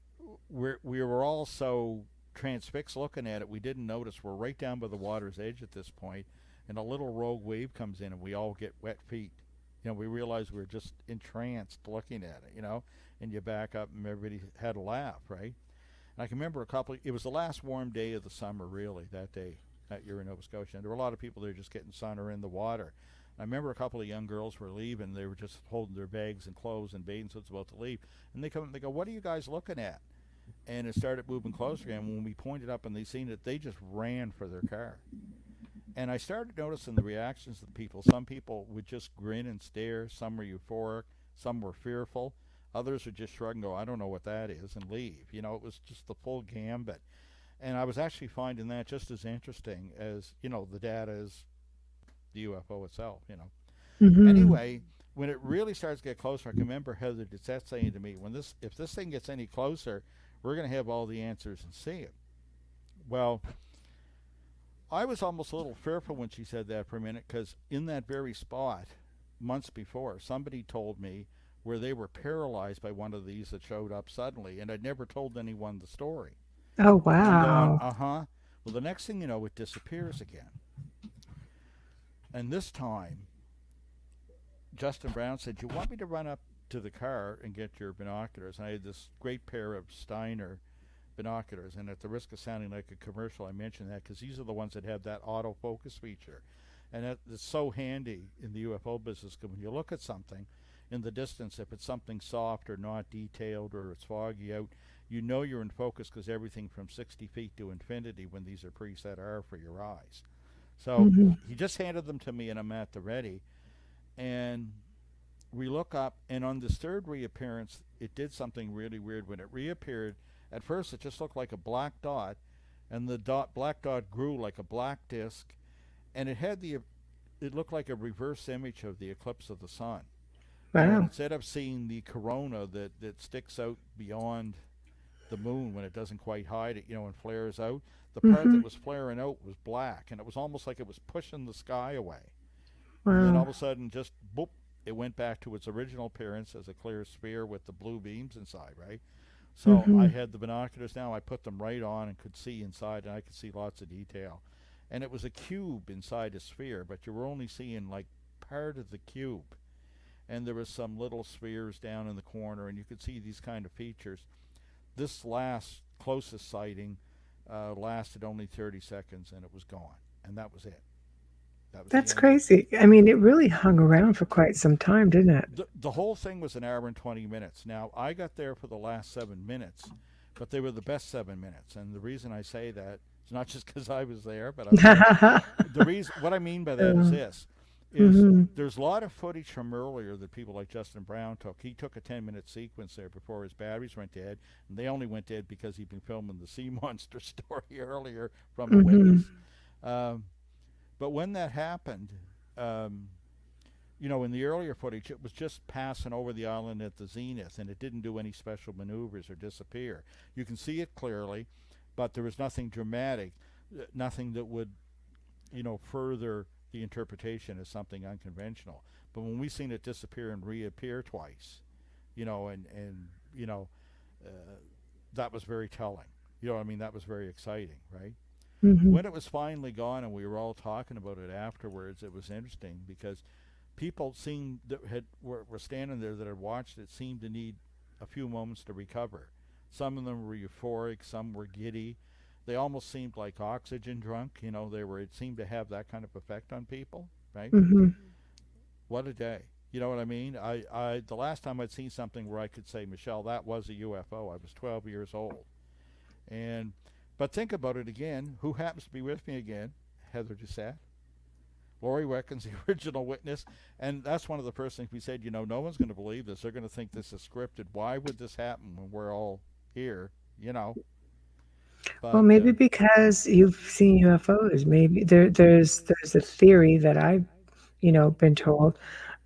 we were all so transfixed looking at it, we didn't notice we're right down by the water's edge at this point, and a little rogue wave comes in, and we all get wet feet. We realize we're just entranced looking at it, and you back up, and everybody had a laugh, right? And I can remember it was the last warm day of the summer, really, that day, that year in Nova Scotia. And there were a lot of people there just getting sun or in the water. I remember a couple of young girls were leaving. They were just holding their bags and clothes and bathing suits about to leave. And they come and they go, what are you guys looking at? And it started moving closer again. When we pointed up and they seen it, they just ran for their car. And I started noticing the reactions of the people. Some people would just grin and stare. Some were euphoric. Some were fearful. Others would just shrug and go, I don't know what that is, and leave. It was just the full gambit. And I was actually finding that just as interesting as, the data is the UFO itself, Mm-hmm. Anyway, when it really starts to get closer, I can remember Heather Dissette saying to me, if this thing gets any closer, we're going to have all the answers and see it. Well, I was almost a little fearful when she said that for a minute, because in that very spot, months before, somebody told me where they were paralyzed by one of these that showed up suddenly, and I'd never told anyone the story. Oh, And I'm wow. going, Well, the next thing you know, it disappears again. And this time, Justin Brown said, you want me to run up to the car and get your binoculars? And I had this great pair of Steiner binoculars, and at the risk of sounding like a commercial, I mention that because these are the ones that have that autofocus feature. And it's so handy in the UFO business, because when you look at something in the distance, if it's something soft or not detailed or it's foggy out, you're in focus, because everything from 60 feet to infinity, when these are preset, are for your eyes. So Mm-hmm. he just handed them to me, and I'm at the ready. And we look up, and on this third reappearance, it did something really weird. When it reappeared, at first it just looked like a black dot, and the black dot grew like a black disc, and it looked like a reverse image of the eclipse of the sun. And Wow. instead of seeing the corona that sticks out beyond the moon when it doesn't quite hide it, and flares out, the part Mm-hmm. that was flaring out was black, and it was almost like it was pushing the sky away. And then all of Wow. a sudden, just boop, it went back to its original appearance as a clear sphere with the blue beams inside, right? So Mm-hmm. I had the binoculars now. I put them right on and could see inside, and I could see lots of detail. And it was a cube inside a sphere, but you were only seeing like part of the cube. And there was some little spheres down in the corner, and you could see these kind of features. This closest sighting lasted only 30 seconds, and it was gone. And that was it. That was the That's end of it. crazy. I mean, it really hung around for quite some time, didn't it? The whole thing was an hour and 20 minutes. Now, I got there for the last 7 minutes, but they were the best 7 minutes. And the reason I say that, It's not just because I was there, but I'll tell you. The reason, what I mean by that is this, is Mhm. there's a lot of footage from earlier that people like Justin Brown took. He took a 10-minute sequence there before his batteries went dead, and they only went dead because he'd been filming the sea monster story earlier from a Mhm. witness. Um, but when that happened, um, in the earlier footage, it was just passing over the island at the zenith, and it didn't do any special maneuvers or disappear. You can see it clearly, but there was nothing dramatic, nothing that would, further the interpretation as something unconventional. But when we seen it disappear and reappear twice, and uh, that was very telling. You know what I mean? That was very exciting, right? Mhm. When it was finally gone and we were all talking about it afterwards, it was interesting because people seemed that were standing there that had watched it seemed to need a few moments to recover. Some of them were euphoric, some were giddy. They almost seemed like oxygen drunk. It seemed to have that kind of effect on people, right? Mhm. What a day. You know what I mean? The last time I'd seen something where I could say, Michelle, that was a UFO. I was 12 years old. And but think about it again. Who happens to be with me again? Heather Doucette. Lori Weckens, the original witness. And that's one of the first things we said, no one's going to believe this. They're going to think this is scripted. Why would this happen when we're all here, you know? Well, But, maybe because you've seen UFOs. Maybe there's a theory that I've been told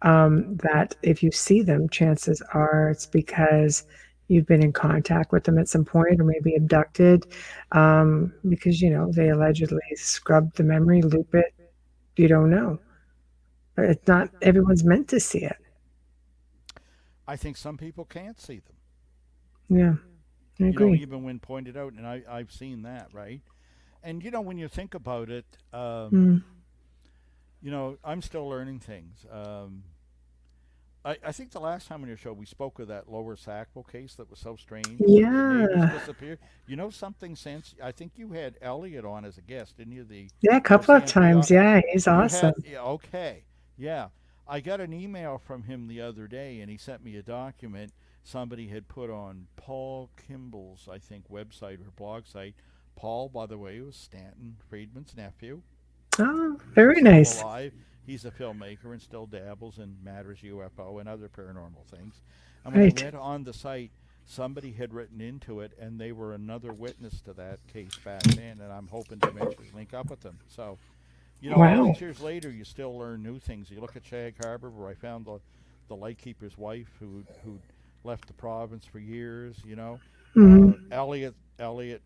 that if you see them, chances are it's because you've been in contact with them at some point, or maybe abducted, because they allegedly scrub the memory, loop it. You don't know. But it's not everyone's meant to see it. I think some people can't see them, Yeah, I agree. even when pointed out. And I've seen that, right? And, when you think about it, Mm. I'm still learning things. I think the last time on your show we spoke of that Lower Sackville case that was so strange where the neighbors Yeah, disappeared. Something since I think you had Elliot on as a guest, didn't you? The yeah, a couple of USAMP. times. Yeah, he's You had, awesome. yeah, okay, yeah. I got an email from him the other day, and he sent me a document somebody had put on Paul Kimball's, I think, website or blog site. Paul, by the way, was Stanton Friedman's nephew. Oh, very Still nice. alive. He's a filmmaker and still dabbles in matters UFO and other paranormal things. And when I Right. went on the site, somebody had written into it, and they were another witness to that case back then. And I'm hoping to eventually link up with them. So, all Wow. these years later, you still learn new things. You look at Shag Harbour, where I found the lightkeeper's wife who left the province for years. Hmm. Elliot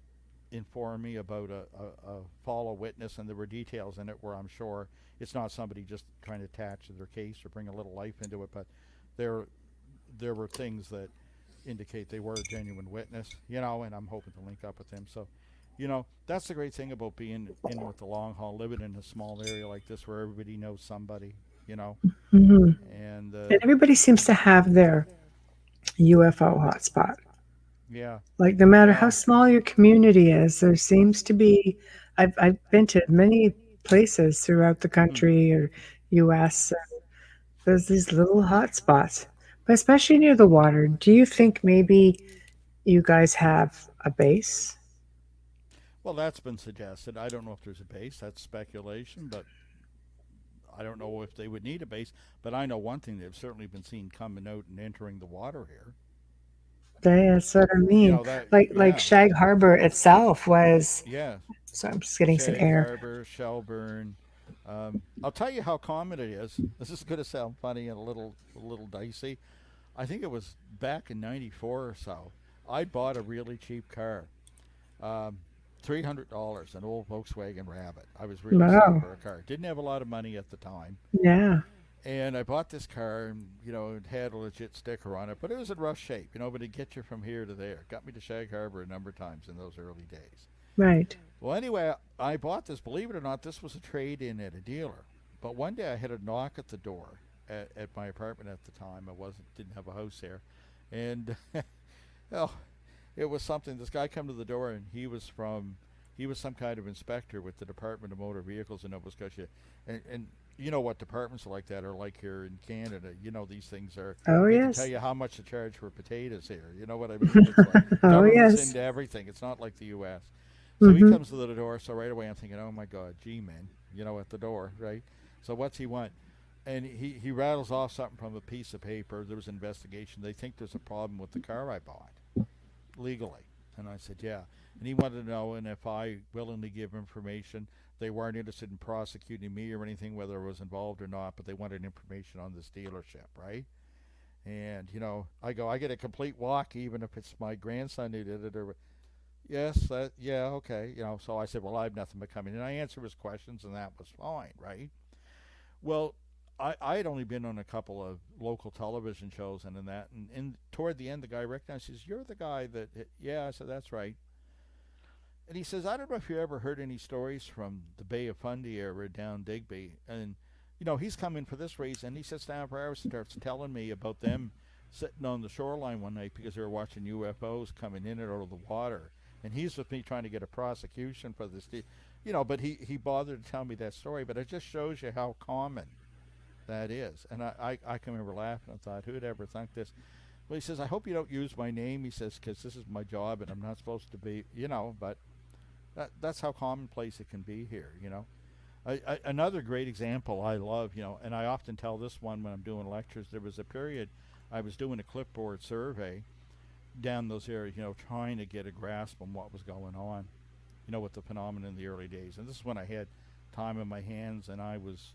informed me about a follow witness, and there were details in it where I'm sure it's not somebody just trying to attach to their case or bring a little life into it, but there there were things that indicate they were a genuine witness, and I'm hoping to link up with them. So, that's the great thing about being in with the long haul, living in a small area like this where everybody knows somebody, you know, Hmm. and And everybody seems to have their UFO hotspot. yeah, Like no matter how yeah. small your community is, there seems to be. I've been to many places throughout the Hmm. country or U.S. There's these little hot spots, but especially near the water. Do you think maybe you guys have a base? Well, that's been suggested. I don't know if there's a base. That's speculation, but I don't know if they would need a base. But I know one thing: they've certainly been seen coming out and entering the water here. That's what I mean. That, Like yeah, Shag Harbor itself was. yeah. So I'm just getting some Shag air. Harbour, Shelburne. I'll tell you how common it is. This is going to sound funny and a little dicey. I think it was back in '94 or so. I bought a really cheap car, um, $300, an old Volkswagen Rabbit. I was really set Wow. for a car. Didn't have a lot of money at the time, Yeah. and I bought this car, and it had a legit sticker on it, but it was in rough shape. But it get you from here to there. Got me to Shag Harbour a number of times in those early days. Right. Well, anyway, I bought this. Believe it or not, this was a trade-in at a dealer. But one day I had a knock at the door at my apartment at the time. I didn't have a house there, and well, it was something. This guy come to the door, and he was some kind of inspector with the Department of Motor Vehicles in Nova Scotia, and you know what departments like that are like here in Canada. These things are. Oh They can tell yes. you how much to charge for potatoes here. You know what I mean? It's like Oh government's yes. into everything. It's not like the U.S. So he Mm-hmm. comes to the door. So right away I'm thinking, oh my God, G-man, at the door, right? So what's he want? And he rattles off something from a piece of paper. There was an investigation. They think there's a problem with the car I bought legally. And I said, yeah. And he wanted to know, and if I willingly give information, they weren't interested in prosecuting me or anything, whether I was involved or not, but they wanted information on this dealership, right? And, I go, I get a complete walk, even if it's my grandson who did it, or, yes, yeah, okay. So I said, well, I have nothing but coming. And I answered his questions, and that was fine, right? Well, I had only been on a couple of local television shows and in that, and toward the end, the guy recognized, he says, you're the guy that, yeah, I said, that's right. And he says, I don't know if you ever heard any stories from the Bay of Fundy area down Digby. And, he's come in for this reason. He sits down for hours and starts telling me about them sitting on the shoreline one night because they were watching UFOs coming in and out of the water. And he's with me trying to get a prosecution for this. But he bothered to tell me that story. But it just shows you how common that is. And I can remember laughing and thought, who'd ever think this? Well, he says, I hope you don't use my name, he says, because this is my job and I'm not supposed to be, but that's how commonplace it can be here, Another great example I love, and I often tell this one when I'm doing lectures, there was a period I was doing a clipboard survey down those areas, trying to get a grasp on what was going on, with the phenomenon in the early days. And this is when I had time in my hands and I was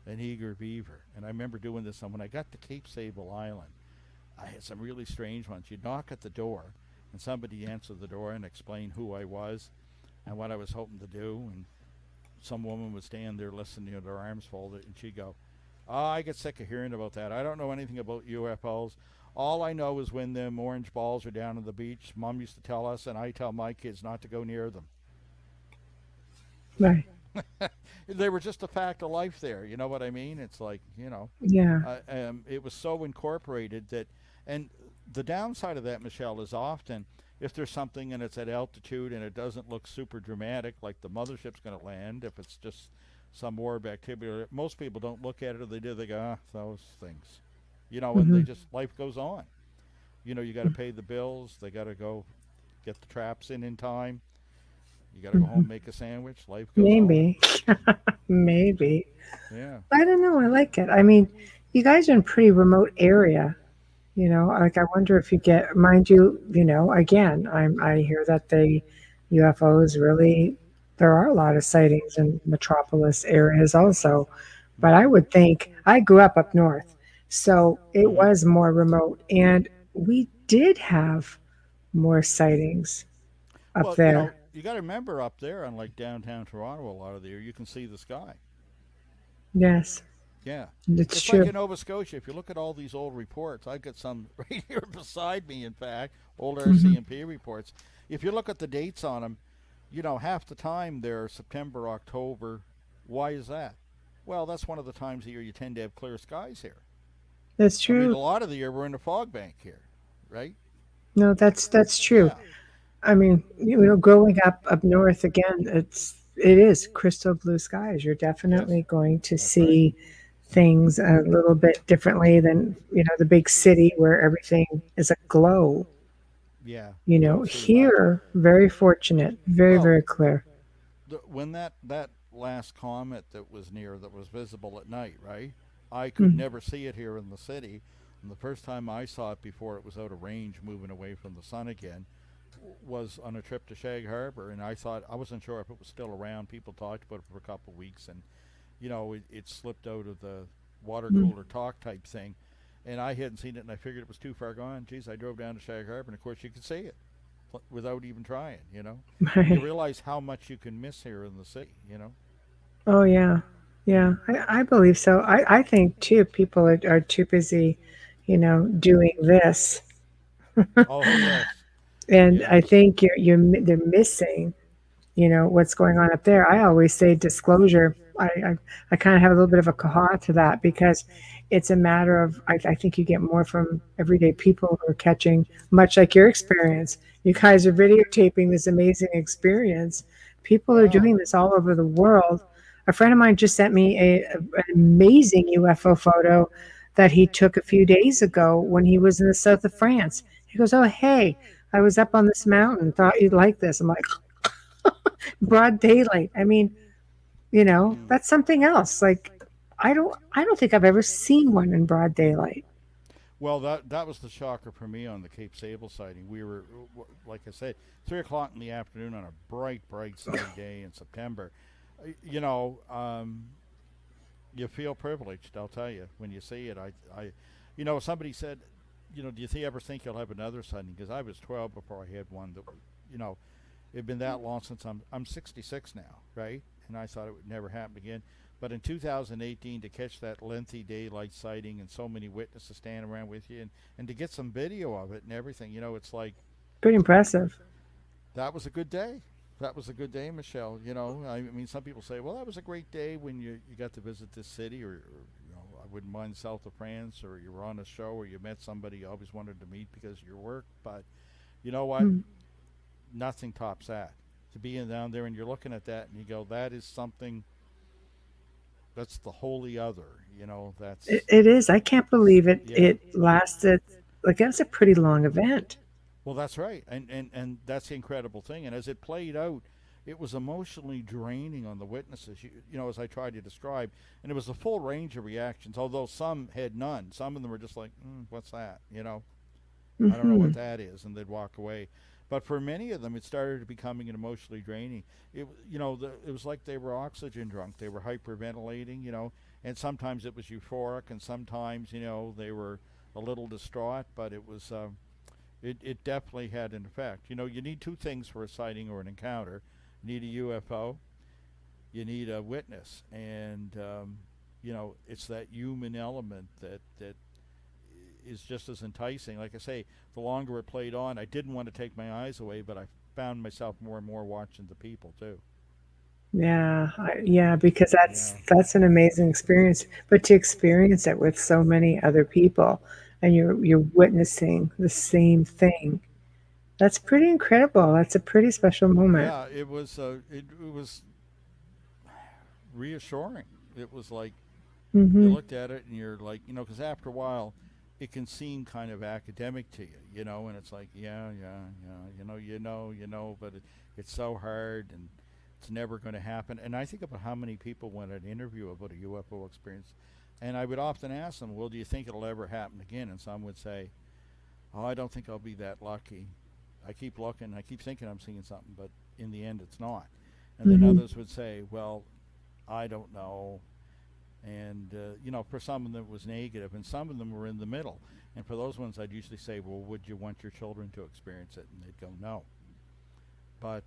an eager beaver. And I remember doing this, and when I got to Cape Sable Island, I had some really strange ones. You'd knock at the door, and somebody answered the door and explain who I was and what I was hoping to do. And some woman would stand there listening with her arms folded, and she'd go, oh, I get sick of hearing about that. I don't know anything about UFOs. All I know is when them orange balls are down on the beach, Mom used to tell us, and I tell my kids not to go near them. Right. They were just a fact of life there. You know what I mean? It's like, Yeah. it was so incorporated that, and the downside of that, Michelle, is often if there's something and it's at altitude and it doesn't look super dramatic, like the mothership's going to land, if it's just some orb activity, most people don't look at it, or they do, they go, those things, and they just, life goes on. You got to pay the bills, they got to go get the traps in time. You got to go home, make a sandwich. Life goes Maybe. Maybe. on. Yeah. I don't know. I like it. I mean, you guys are in a pretty remote area. Like I wonder if you get, mind you, again, I hear that the UFOs really, there are a lot of sightings in metropolis areas also. But I would think, I grew up north, so it Mm-hmm. was more remote, and we did have more sightings up Well, there. you got to remember up there, unlike downtown Toronto, a lot of the year, you can see the sky. Yes, Yeah. it's It's like true. in Nova Scotia. If you look at all these old reports, I've got some right here beside me, in fact, old Hmm. RCMP reports. If you look at the dates on them, half the time they're September, October. Why is that? Well, that's one of the times of the year you tend to have clear skies here. That's I mean, true. a lot of the year we're in a fog bank here, right? No, that's true. Yeah. I mean, growing up north again, it is crystal blue skies. You're Yes, definitely going to that's right. see things a little bit differently than the big city where everything is a glow. Yeah, you don't see much. Here, very fortunate, very Well, very clear. when that last comet that was near, that was visible at night, right? I could Mm. never see it here in the city. And the first time I saw it before it was out of range, moving away from the sun again, was on a trip to Shag Harbour. And I thought, I wasn't sure if it was still around. People talked about it for a couple of weeks, and it slipped out of the water Mm. cooler talk type thing. And I hadn't seen it, and I figured it was too far gone. Geez, I drove down to Shag Harbour, and of course you could see it without even trying. You Right. realize how much you can miss here in the city. Oh yeah, yeah. I believe so. I think too. People are too busy, doing this, Oh yes, and I yes, think they're missing what's going on up there. I always say disclosure. I kind of have a little bit of a caha to that because it's a matter of I think you get more from everyday people who are catching, much like your experience. You guys are videotaping this amazing experience. People are yeah, doing this all over the world. A friend of mine just sent me an amazing UFO photo that he took a few days ago when he was in the south of France. He goes, "Oh, hey, I was up on this mountain. Thought you'd like this." I'm like, Broad daylight. I mean, Mm. that's something else. Like, I don't think I've ever seen one in broad daylight. Well, that was the shocker for me on the Cape Sable sighting. We were, like I said, 3 o'clock in the afternoon on a bright sunny day in September. You know, you feel privileged. I'll tell you when you see it. Somebody said, do you ever think you'll have another sighting? Because I was 12 before I had one. That, you know, it'd been that long since I'm 66 now, right? And I thought it would never happen again. But in 2018, to catch that lengthy daylight sighting and so many witnesses standing around with you, and to get some video of it and everything, it's like Pretty impressive. that was a good day. That was a good day, Michelle. I mean, some people say, well, that was a great day when you got to visit this city, or I wouldn't mind south of France, or you were on a show, or you met somebody you always wanted to meet because of your work. But you know what? Hmm. Nothing tops that. To be in down there and you're looking at that and you go, that is something that's the holy other. It, That's it is. I can't believe it. yeah. It lasted. Like, that was a pretty long event. Well, that's right, and that's the incredible thing. And as it played out, it was emotionally draining on the witnesses. As I tried to describe, and it was a full range of reactions. Although some had none, some of them were just like, "What's that?" I don't know Hmm. what that is, and they'd walk away. But for many of them, it started becoming an emotionally draining. It was like they were oxygen drunk. They were hyperventilating, and sometimes it was euphoric, and sometimes, they were a little distraught. But it definitely had an effect. You need two things for a sighting or an encounter. You need a UFO. You need a witness, and it's that human element that is just as enticing. Like I say, the longer it played on, I didn't want to take my eyes away, but I found myself more and more watching the people too. Yeah, yeah, because that's Yeah. that's an amazing experience. But to experience it with so many other people, and you're witnessing the same thing, that's pretty incredible. That's a pretty special moment. Yeah, it was reassuring. It was like you Hmm. looked at it and you're like, because after a while, it can seem kind of academic to you, and it's like, yeah, but it's so hard and it's never going to happen. And I think about how many people want an interview about a UFO experience, and I would often ask them, well, do you think it'll ever happen again? And some would say, oh, I don't think I'll be that lucky. I keep looking, I keep thinking I'm seeing something, but in the end, it's not. And then Hmm. others would say, well, I don't know. And, for some of them it was negative, and some of them were in the middle. And for those ones, I'd usually say, well, would you want your children to experience it? And they'd go, no. But,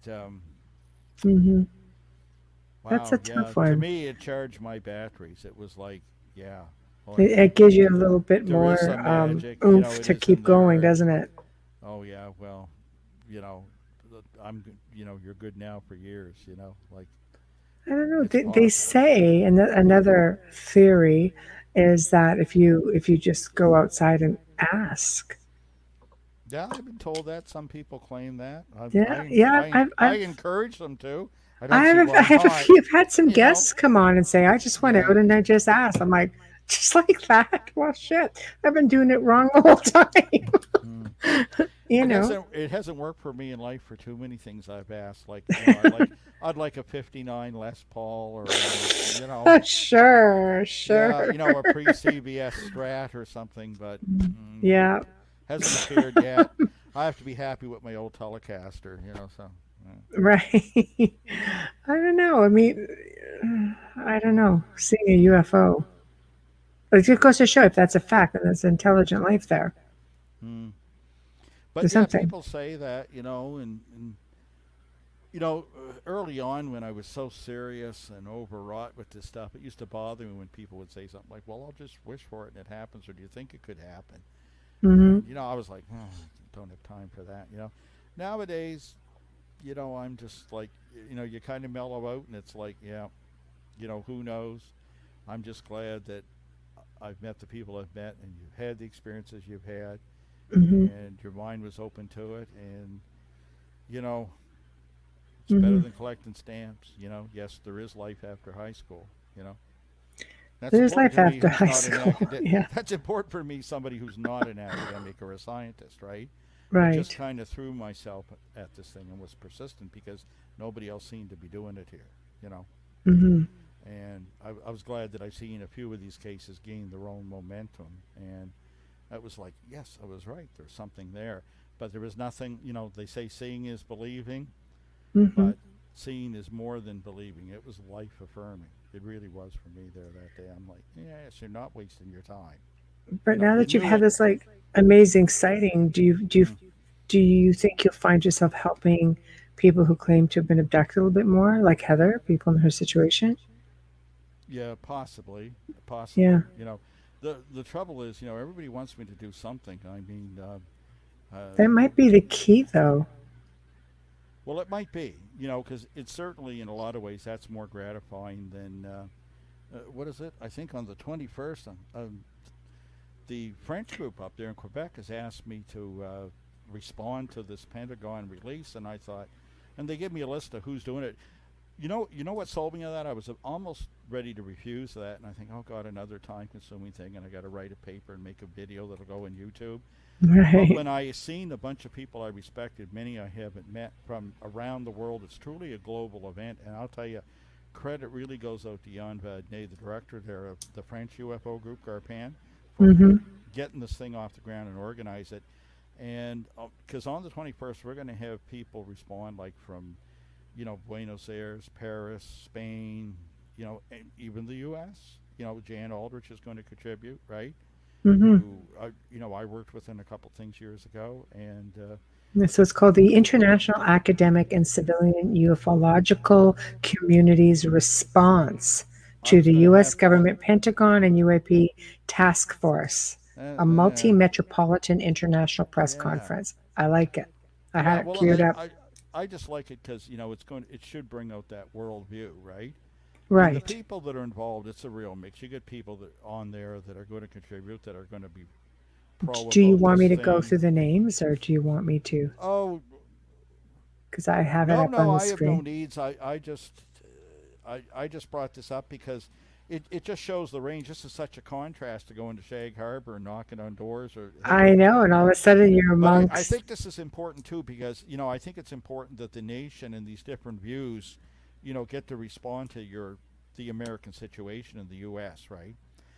Hmm. That's a wow, yeah, tough to one. me, it charged my batteries. It was like, yeah, oh, It, yeah. it gives you a little bit There is more some magic, oomph it to is in keep going, there. doesn't it? Oh, yeah, well, you know, you're good now for years, like I don't know. it's They possible. say, and another theory is that if you just go outside and ask. Yeah, I've been told that. Some people claim that. Yeah, yeah. I encourage them to. I don't see I why have a not. few. I've had some You know. guests come on and say, "I just went Yeah. out and I just asked." I'm like, just like that. Well, shit, I've been doing it wrong the whole time. Mm. you know. It hasn't worked for me in life for too many things I've asked. Like I'd like a '59 Les Paul or Sure, yeah, sure. a pre CBS Strat or something, but Yeah, hasn't appeared yet. I have to be happy with my old Telecaster. So. right. I don't know. I mean, I don't know. Seeing a UFO. But it just goes to show if that's a fact and there's intelligent life there. Mm. But There's yeah, something. people say that, and early on when I was so serious and overwrought with this stuff, it used to bother me when people would say something like, "Well, I'll just wish for it and it happens," or "Do you think it could happen?" Hmm. And I was like, oh, "Don't have time for that." Nowadays, I'm just like, you kind of mellow out, and it's like, yeah, who knows? I'm just glad that I've met the people I've met, and you've had the experiences you've had, Hmm. and your mind was open to it, and you know it's better Hmm. than collecting stamps. Yes, there is life after high school. That's There's important life to me after who's high not an school. academic. Yeah. That's important for me, somebody who's not an academic or a scientist, right? I just Right. kind of threw myself at this thing and was persistent because nobody else seemed to be doing it here, you know. Hmm. And I was glad that I've seen a few of these cases gain their own momentum. And it was like, yes, I was right. There's something there. But there was nothing, you know, they say seeing is believing, Hmm. but seeing is more than believing. It was life affirming. It really was for me there that day. I'm like, yes, you're not wasting your time. You But know, now you that you've knew had it. this like amazing sighting, Mm. do you think you'll find yourself helping people who claim to have been abducted a little bit more, like Heather, people in her situation? Yeah, possibly, Yeah, possibly. You know, the trouble is, you know, everybody wants me to do something. I mean, uh, that might be the key, though. well, it might be, you know, because it's certainly in a lot of ways that's more gratifying than what is it? I think on the 21st, the French group up there in Quebec has asked me to respond to this Pentagon release, and I thought, and they give me a list of who's doing it. You know what sold me on that? I was almost ready to refuse that, and I think, oh God, another time-consuming thing, and I got to write a paper and make a video that'll go on YouTube. But Right. when I seen a bunch of people I respected, many I haven't met from around the world, it's truly a global event, and I'll tell you, credit really goes out to Jan Vadnais, the director there of the French UFO group, Garpan, for Hmm. getting this thing off the ground and organize it. And because on the 21st, we're going to have people respond like from, you know, Buenos Aires, Paris, Spain, you know, and even the U.S. You know, Jan Aldrich is going to contribute, right? Hmm. Who, you know, I worked with in a couple things years ago, and So it's called the International Academic and Civilian Ufological Community's Response I to was the going to U.S. have, Government Pentagon and UAP Task Force, uh, a uh, multi-metropolitan international press yeah, conference. I like it. I had yeah. it Well, queued up. I just like it because you know it should bring out that world view, right? And the Right. people that are involved, it's a real mix. You get people that on there that are going to contribute, that are going to be pro Do you about want me this to go thing. through the names or do you want me to? Oh, Because I have it no, up no, on the I have no screen. needs. I just brought this up because it just shows the range. This is such a contrast to going to Shag Harbour and knocking on doors or I having. know, and all of a sudden you're But I amongst. think this is important too because you know I think it's important that the nation and these different views, you know, get to respond to the American situation in the U.S. Right.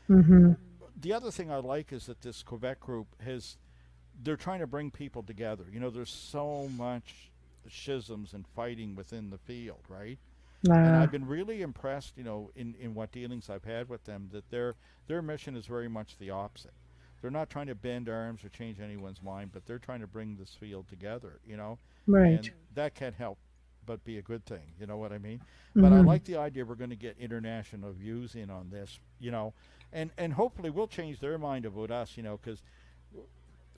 Hmm. The other thing I like is that this Quebec group has they're trying to bring people together. You know, there's so much schisms and fighting within the field, right? And Uh, I've been really impressed, you know, in what dealings I've had with them that their mission is very much the opposite. They're not trying to bend arms or change anyone's mind, but they're trying to bring this field together, you know, right. and that can't help but be a good thing. You know what I mean? But I Hmm. like the idea we're going to get international views in on this, you know, and hopefully we'll change their mind about us, you know, because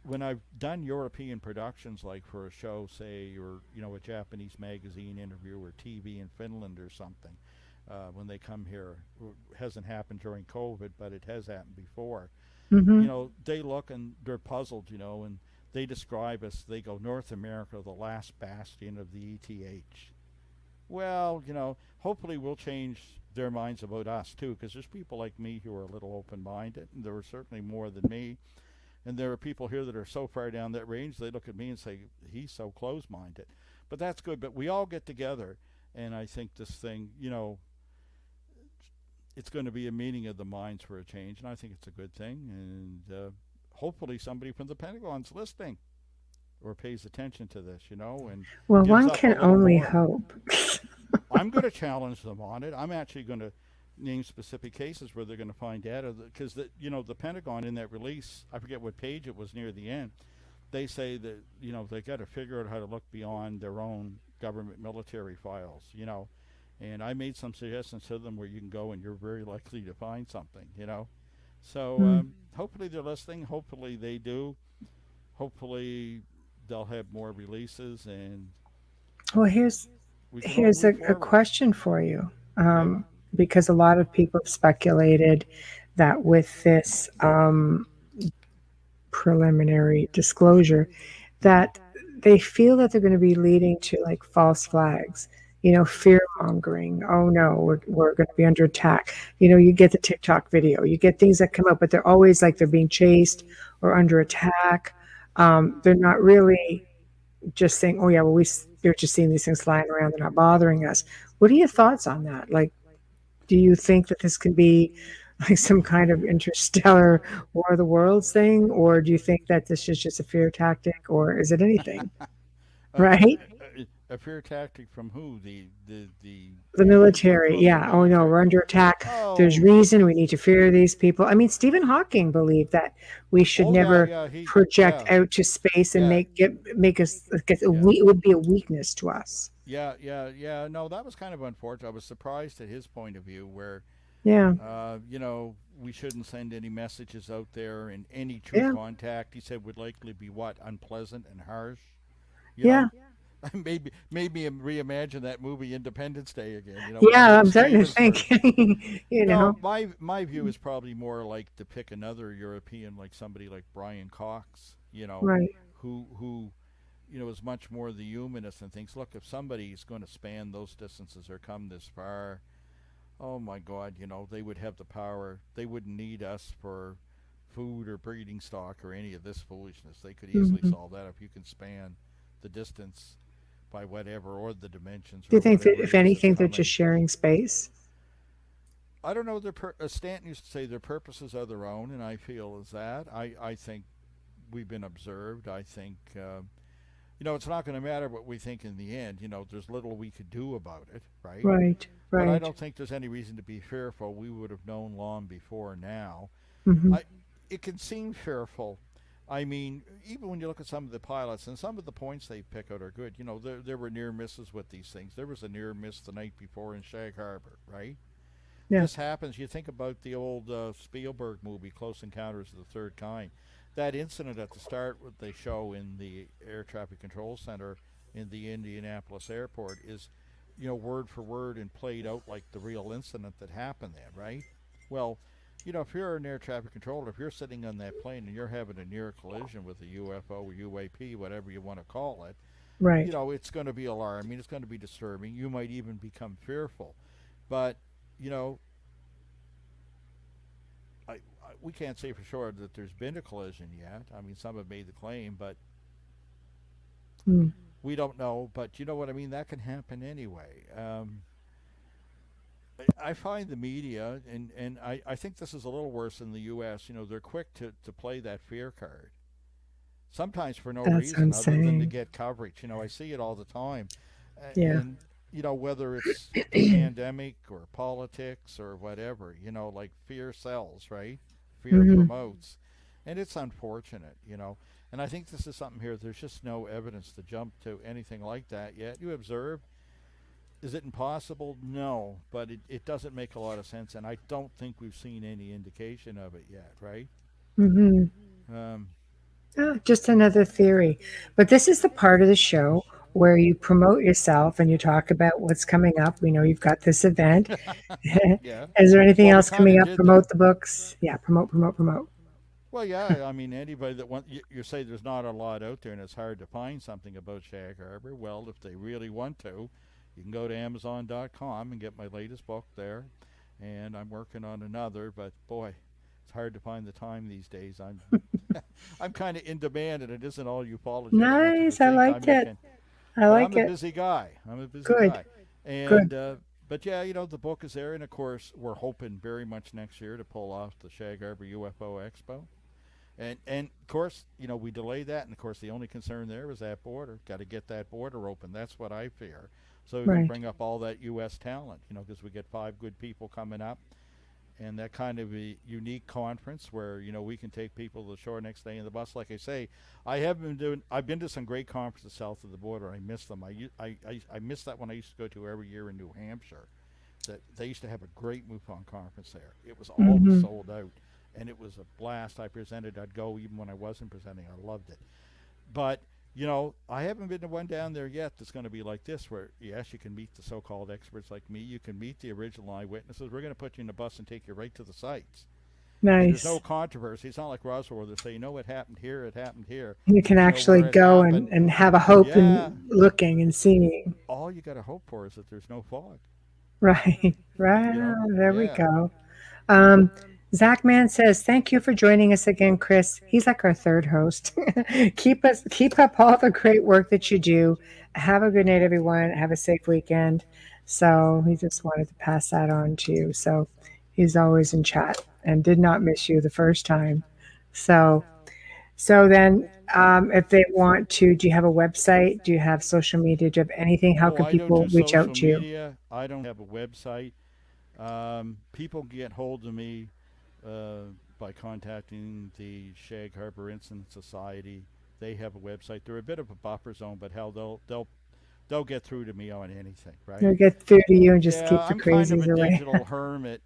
when I've done European productions, like for a show, say, or you know, a Japanese magazine interview or TV in Finland or something, when they come here, it hasn't happened during COVID, but it has happened before. Hmm. You know, they look and they're puzzled, you know, and they describe us. They go, North America, the last bastion of the ETH. Well, you know, hopefully we'll change their minds about us too, because there's people like me who are a little open-minded, and there are certainly more than me. And there are people here that are so far down that range, they look at me and say, he's so close minded. But that's good. But we all get together, and I think this thing, you know, it's going to be a meeting of the minds for a change, and I think it's a good thing. And hopefully somebody from the Pentagon's listening or pays attention to this, you know, and Well, gives one up a can little only more. hope. I'm going to challenge them on it. I'm actually going to name specific cases where they're going to find data because you know the Pentagon in that release, I forget what page it was near the end. They say that you know they got to figure out how to look beyond their own government military files. You know, and I made some suggestions to them where you can go and you're very likely to find something. You know, so Hmm. hopefully they're listening. Hopefully they do. Hopefully they'll have more releases and Well, we can all here's move a forward. question for you, Yeah. because a lot of people have speculated that with this preliminary disclosure, Mm-hmm. that they feel that they're going to be leading to like false flags, fear mongering. Oh no, we're going to be under attack. You get the TikTok video, you get things that come up, but they're always like they're being chased or under attack. They're not really just saying, "Oh yeah, well you're just seeing these things flying around. They're not bothering us." What are your thoughts on that? Like, do you think that this could be like some kind of interstellar War of the Worlds thing, or do you think that this is just a fear tactic, or is it anything? Right? A fear tactic from who? The The aliens or military, from the yeah. Oh no, military? we're under attack. There's Oh, reason we need to fear these people. I mean, Stephen Hawking believed that we should oh yeah, never yeah. He, project yeah, out to space and yeah, make us like yeah. it would be a weakness to us. Yeah, yeah, yeah. No, that was kind of unfortunate. I was surprised at his point of view, where Yeah, we shouldn't send any messages out there, and any true yeah, contact, he said, would likely be what, unpleasant and harsh. You yeah, know, maybe reimagine that movie Independence Day again. When the yeah. whole I'm state starting to was think, first. you No, know, my view is probably more like to pick another European, like somebody like Brian Cox. right. Who is much more the humanist and thinks, look, if somebody's going to span those distances or come this far, oh my God, they would have the power. They wouldn't need us for food or breeding stock or any of this foolishness. They could easily Hmm. solve that if you can span the distance by whatever, or the dimensions, Do you or think that whatever it if is that's anything, they're just coming. sharing space? I don't know. Stanton used to say their purposes are their own, and I feel is that. I think we've been observed. I think it's not going to matter what we think in the end. There's little we could do about it, right? Right, But I right. don't think there's any reason to be fearful. We would have known long before now. Hmm. I It can seem fearful. I mean, even when you look at some of the pilots and some of the points they pick out are good. There were near misses with these things. There was a near miss the night before in Shag Harbour, right? Yeah, This happens. You think about the old Spielberg movie, Close Encounters of the Third Kind. That incident at the start, what they show in the Air Traffic Control Center in the Indianapolis airport, is, word for word and played out like the real incident that happened there, right? Well, if you're an air traffic controller, if you're sitting on that plane and you're having a near collision with a UFO or UAP, whatever you want to call it, right. it's going to be alarming. It's going to be disturbing. You might even become fearful. But, you know, we can't say for sure that there's been a collision yet. I mean, some have made the claim, but Mm. we don't know. But you know what I mean? That can happen anyway. I find the media, and I think this is a little worse in the U.S., they're quick to play that fear card. Sometimes for no That's what I'm reason other than to saying. get coverage. I see it all the time. Yeah. And, whether it's the pandemic or politics or whatever, like fear sells, right? Fear Hmm. promotes. And it's unfortunate. And I think this is something here. There's just no evidence to jump to anything like that yet. You observe. Is it impossible? No, but it doesn't make a lot of sense, and I don't think we've seen any indication of it yet, right? Hmm. Um, Just another theory. But this is the part of the show where you promote yourself and you talk about what's coming up. We know you've got this event. yeah. Is there anything Well, we else kind coming of up? did that. Promote the books. Yeah, promote, promote, promote. Well, yeah. I mean, anybody that you say there's not a lot out there, and it's hard to find something about Shag Harbor. Well, if they really want to, you can go to Amazon.com and get my latest book there. And I'm working on another, but boy, it's hard to find the time these days. I'm kind of in demand, and it isn't all ufology. I want you to Nice. I think like it. I but like I'm a it. busy guy. I'm a busy Good, guy, and good. but yeah, the book is there, and of course we're hoping very much next year to pull off the Shag Harbor UFO Expo, and of course we delay that, and of course the only concern there is that border. Got to get that border open. That's what I fear. So we can Right. bring up all that U.S. talent, because we get 5 good people coming up, and that kind of a unique conference where we can take people to the shore next day in the bus. Like I say, I've been to some great conferences south of the border. I miss them. I miss that one I used to go to every year in New Hampshire. That they used to have a great MUFON conference there. It was always Hmm. sold out, and it was a blast. I presented. I'd go even when I wasn't presenting. I loved it. But I haven't been to one down there yet that's going to be like this, where yes, you can meet the so-called experts like me. You can meet the original eyewitnesses. We're going to put you in a bus and take you right to the sites. And there's no Nice. controversy. It's not like Roswell where they say, it happened here, it happened here. You can actually Where it go happened. and have a hope Yeah. in looking and seeing. All you got to hope for is that there's no fog. Right. Right. There we Yeah. go. Um, Zach Man says, "Thank you for joining us again, Chris." He's like our third host. Keep up all the great work that you do. Have a good night, everyone. Have a safe weekend. So he just wanted to pass that on to you. So he's always in chat and did not miss you the first time. So then, if they want to, do you have a website? Do you have social media? Do you have anything? How Oh, can I don't people do reach out social to you? media. I don't have a website. People get hold of me by contacting the Shag Harbour Incident Society. They have a website. They're a bit of a buffer zone, but hell, they'll get through to me on anything, right? They'll get through to you and just Yeah, keep the I'm kind of crazies a away. digital hermit.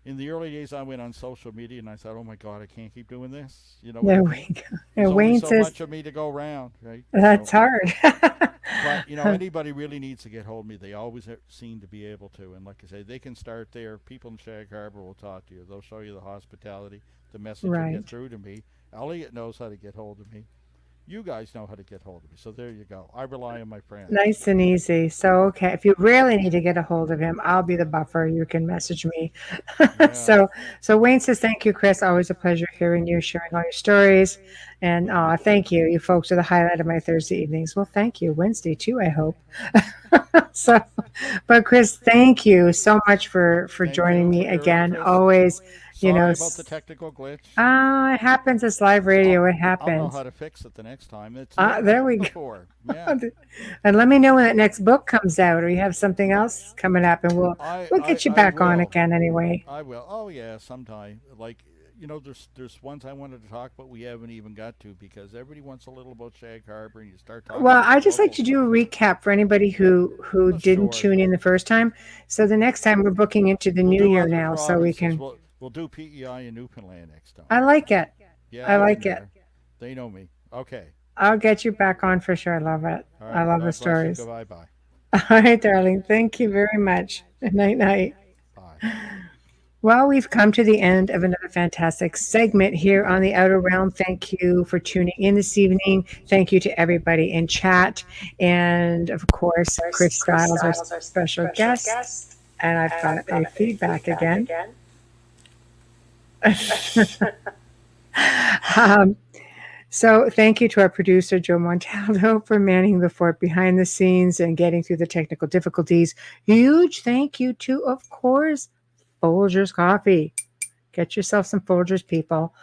In the early days, I went on social media and I thought, "Oh my God, I can't keep doing this." You know what I There mean? we go. There's And only Wayne so says much of me to go around, right? that's So, hard. but anybody really needs to get hold of me. They always seem to be able to, and like I say, they can start there. People in Shag Harbour will talk to you. They'll show you the hospitality. The message will get Right. through to me. Elliot knows how to get hold of me. You guys know how to get hold of me. So there you go. I rely on my friends. Nice and easy. So, okay, if you really need to get a hold of him, I'll be the buffer. You can message me. Yeah. So Wayne says, "Thank you, Chris. Always a pleasure hearing you, sharing all your stories. And thank you. You folks are the highlight of my Thursday evenings. Well, thank you. Wednesday, too, I hope. So, but Chris, thank you so much for Thank joining you for me your again. interest. Always, you know, Sorry about the technical glitch. it happens. It's live I'll radio. It I'll know happens. how to fix it the next time. It's never There happened we go. before. Yeah. And let me know when that next book comes out, or you have something else coming up, and I we'll I get you I back on will. again anyway. I will. Oh yeah, sometime. Like there's ones I wanted to talk, but we haven't even got to because everybody wants a little about Shag Harbour, and you start talking Well, about I the just like local to do a stuff. recap for anybody who didn't Sure. tune in the first time. So the next time we're booking into the We'll new do year other now, so we provinces. can. We'll do PEI in Newfoundland next I time. like it. Yeah, I I've been like it. there. They know me. Okay. I'll get you back on for sure. I love it. All I right. love the God bless you. stories. Goodbye. Bye. All right, darling. Thank you very much. Night, night. Bye. Well, we've come to the end of another fantastic segment here on the Outer Realm. Thank you for tuning in this evening. Thank you to everybody in chat. And of course, Chris Stiles, our special guest. And I've got a feedback again. um, so thank you to our producer, Joe Montaldo, for manning the fort behind the scenes and getting through the technical difficulties. Huge thank you to, of course, Folgers Coffee. Get yourself some Folgers, people.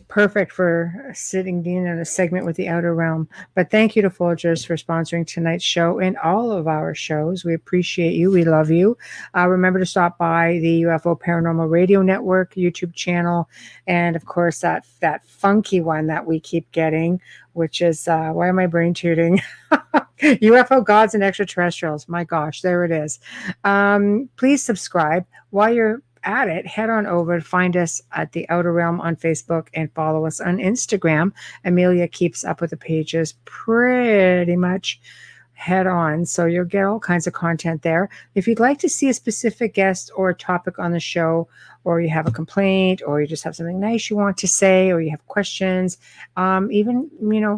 Perfect for sitting in on a segment with the Outer Realm. But thank you to Folgers for sponsoring tonight's show and all of our shows. We appreciate you. We love you. Remember to stop by the UFO Paranormal Radio Network YouTube channel, and of course that funky one that we keep getting, which is why am I brain tooting? UFO Gods and Extraterrestrials. My gosh, there it is. Please subscribe. While you're at it, head on over, find us at the Outer Realm on Facebook and follow us on Instagram. Amelia keeps up with the pages pretty much head on, so you'll get all kinds of content there. If you'd like to see a specific guest or a topic on the show, or you have a complaint, or you just have something nice you want to say, or you have questions, even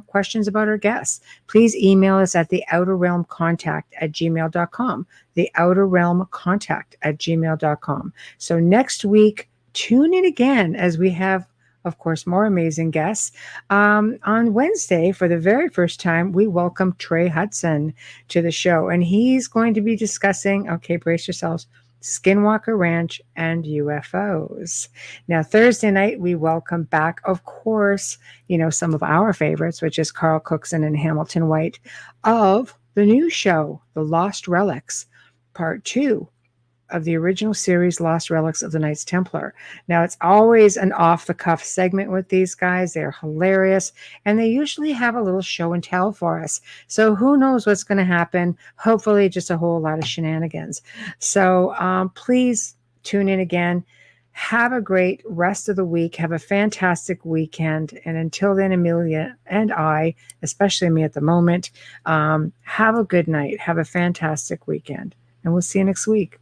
questions about our guests, please email us at the outer realm contact at gmail.com. The outer realm contact at gmail.com. So next week, tune in again as we have, of course, more amazing guests. On Wednesday, for the very first time, we welcome Trey Hudson to the show, and he's going to be discussing, okay, brace yourselves, Skinwalker Ranch and UFOs. Now, Thursday night, we welcome back, of course, some of our favorites, which is Carl Cookson and Hamilton White of the new show, The Lost Relics, Part 2 of the original series Lost Relics of the Knights Templar. Now, it's always an off-the-cuff segment with these guys. They're hilarious, and they usually have a little show and tell for us. So who knows what's going to happen? Hopefully just a whole lot of shenanigans. So please tune in again. Have a great rest of the week. Have a fantastic weekend. And until then, Amelia and I, especially me at the moment, have a good night. Have a fantastic weekend. And we'll see you next week.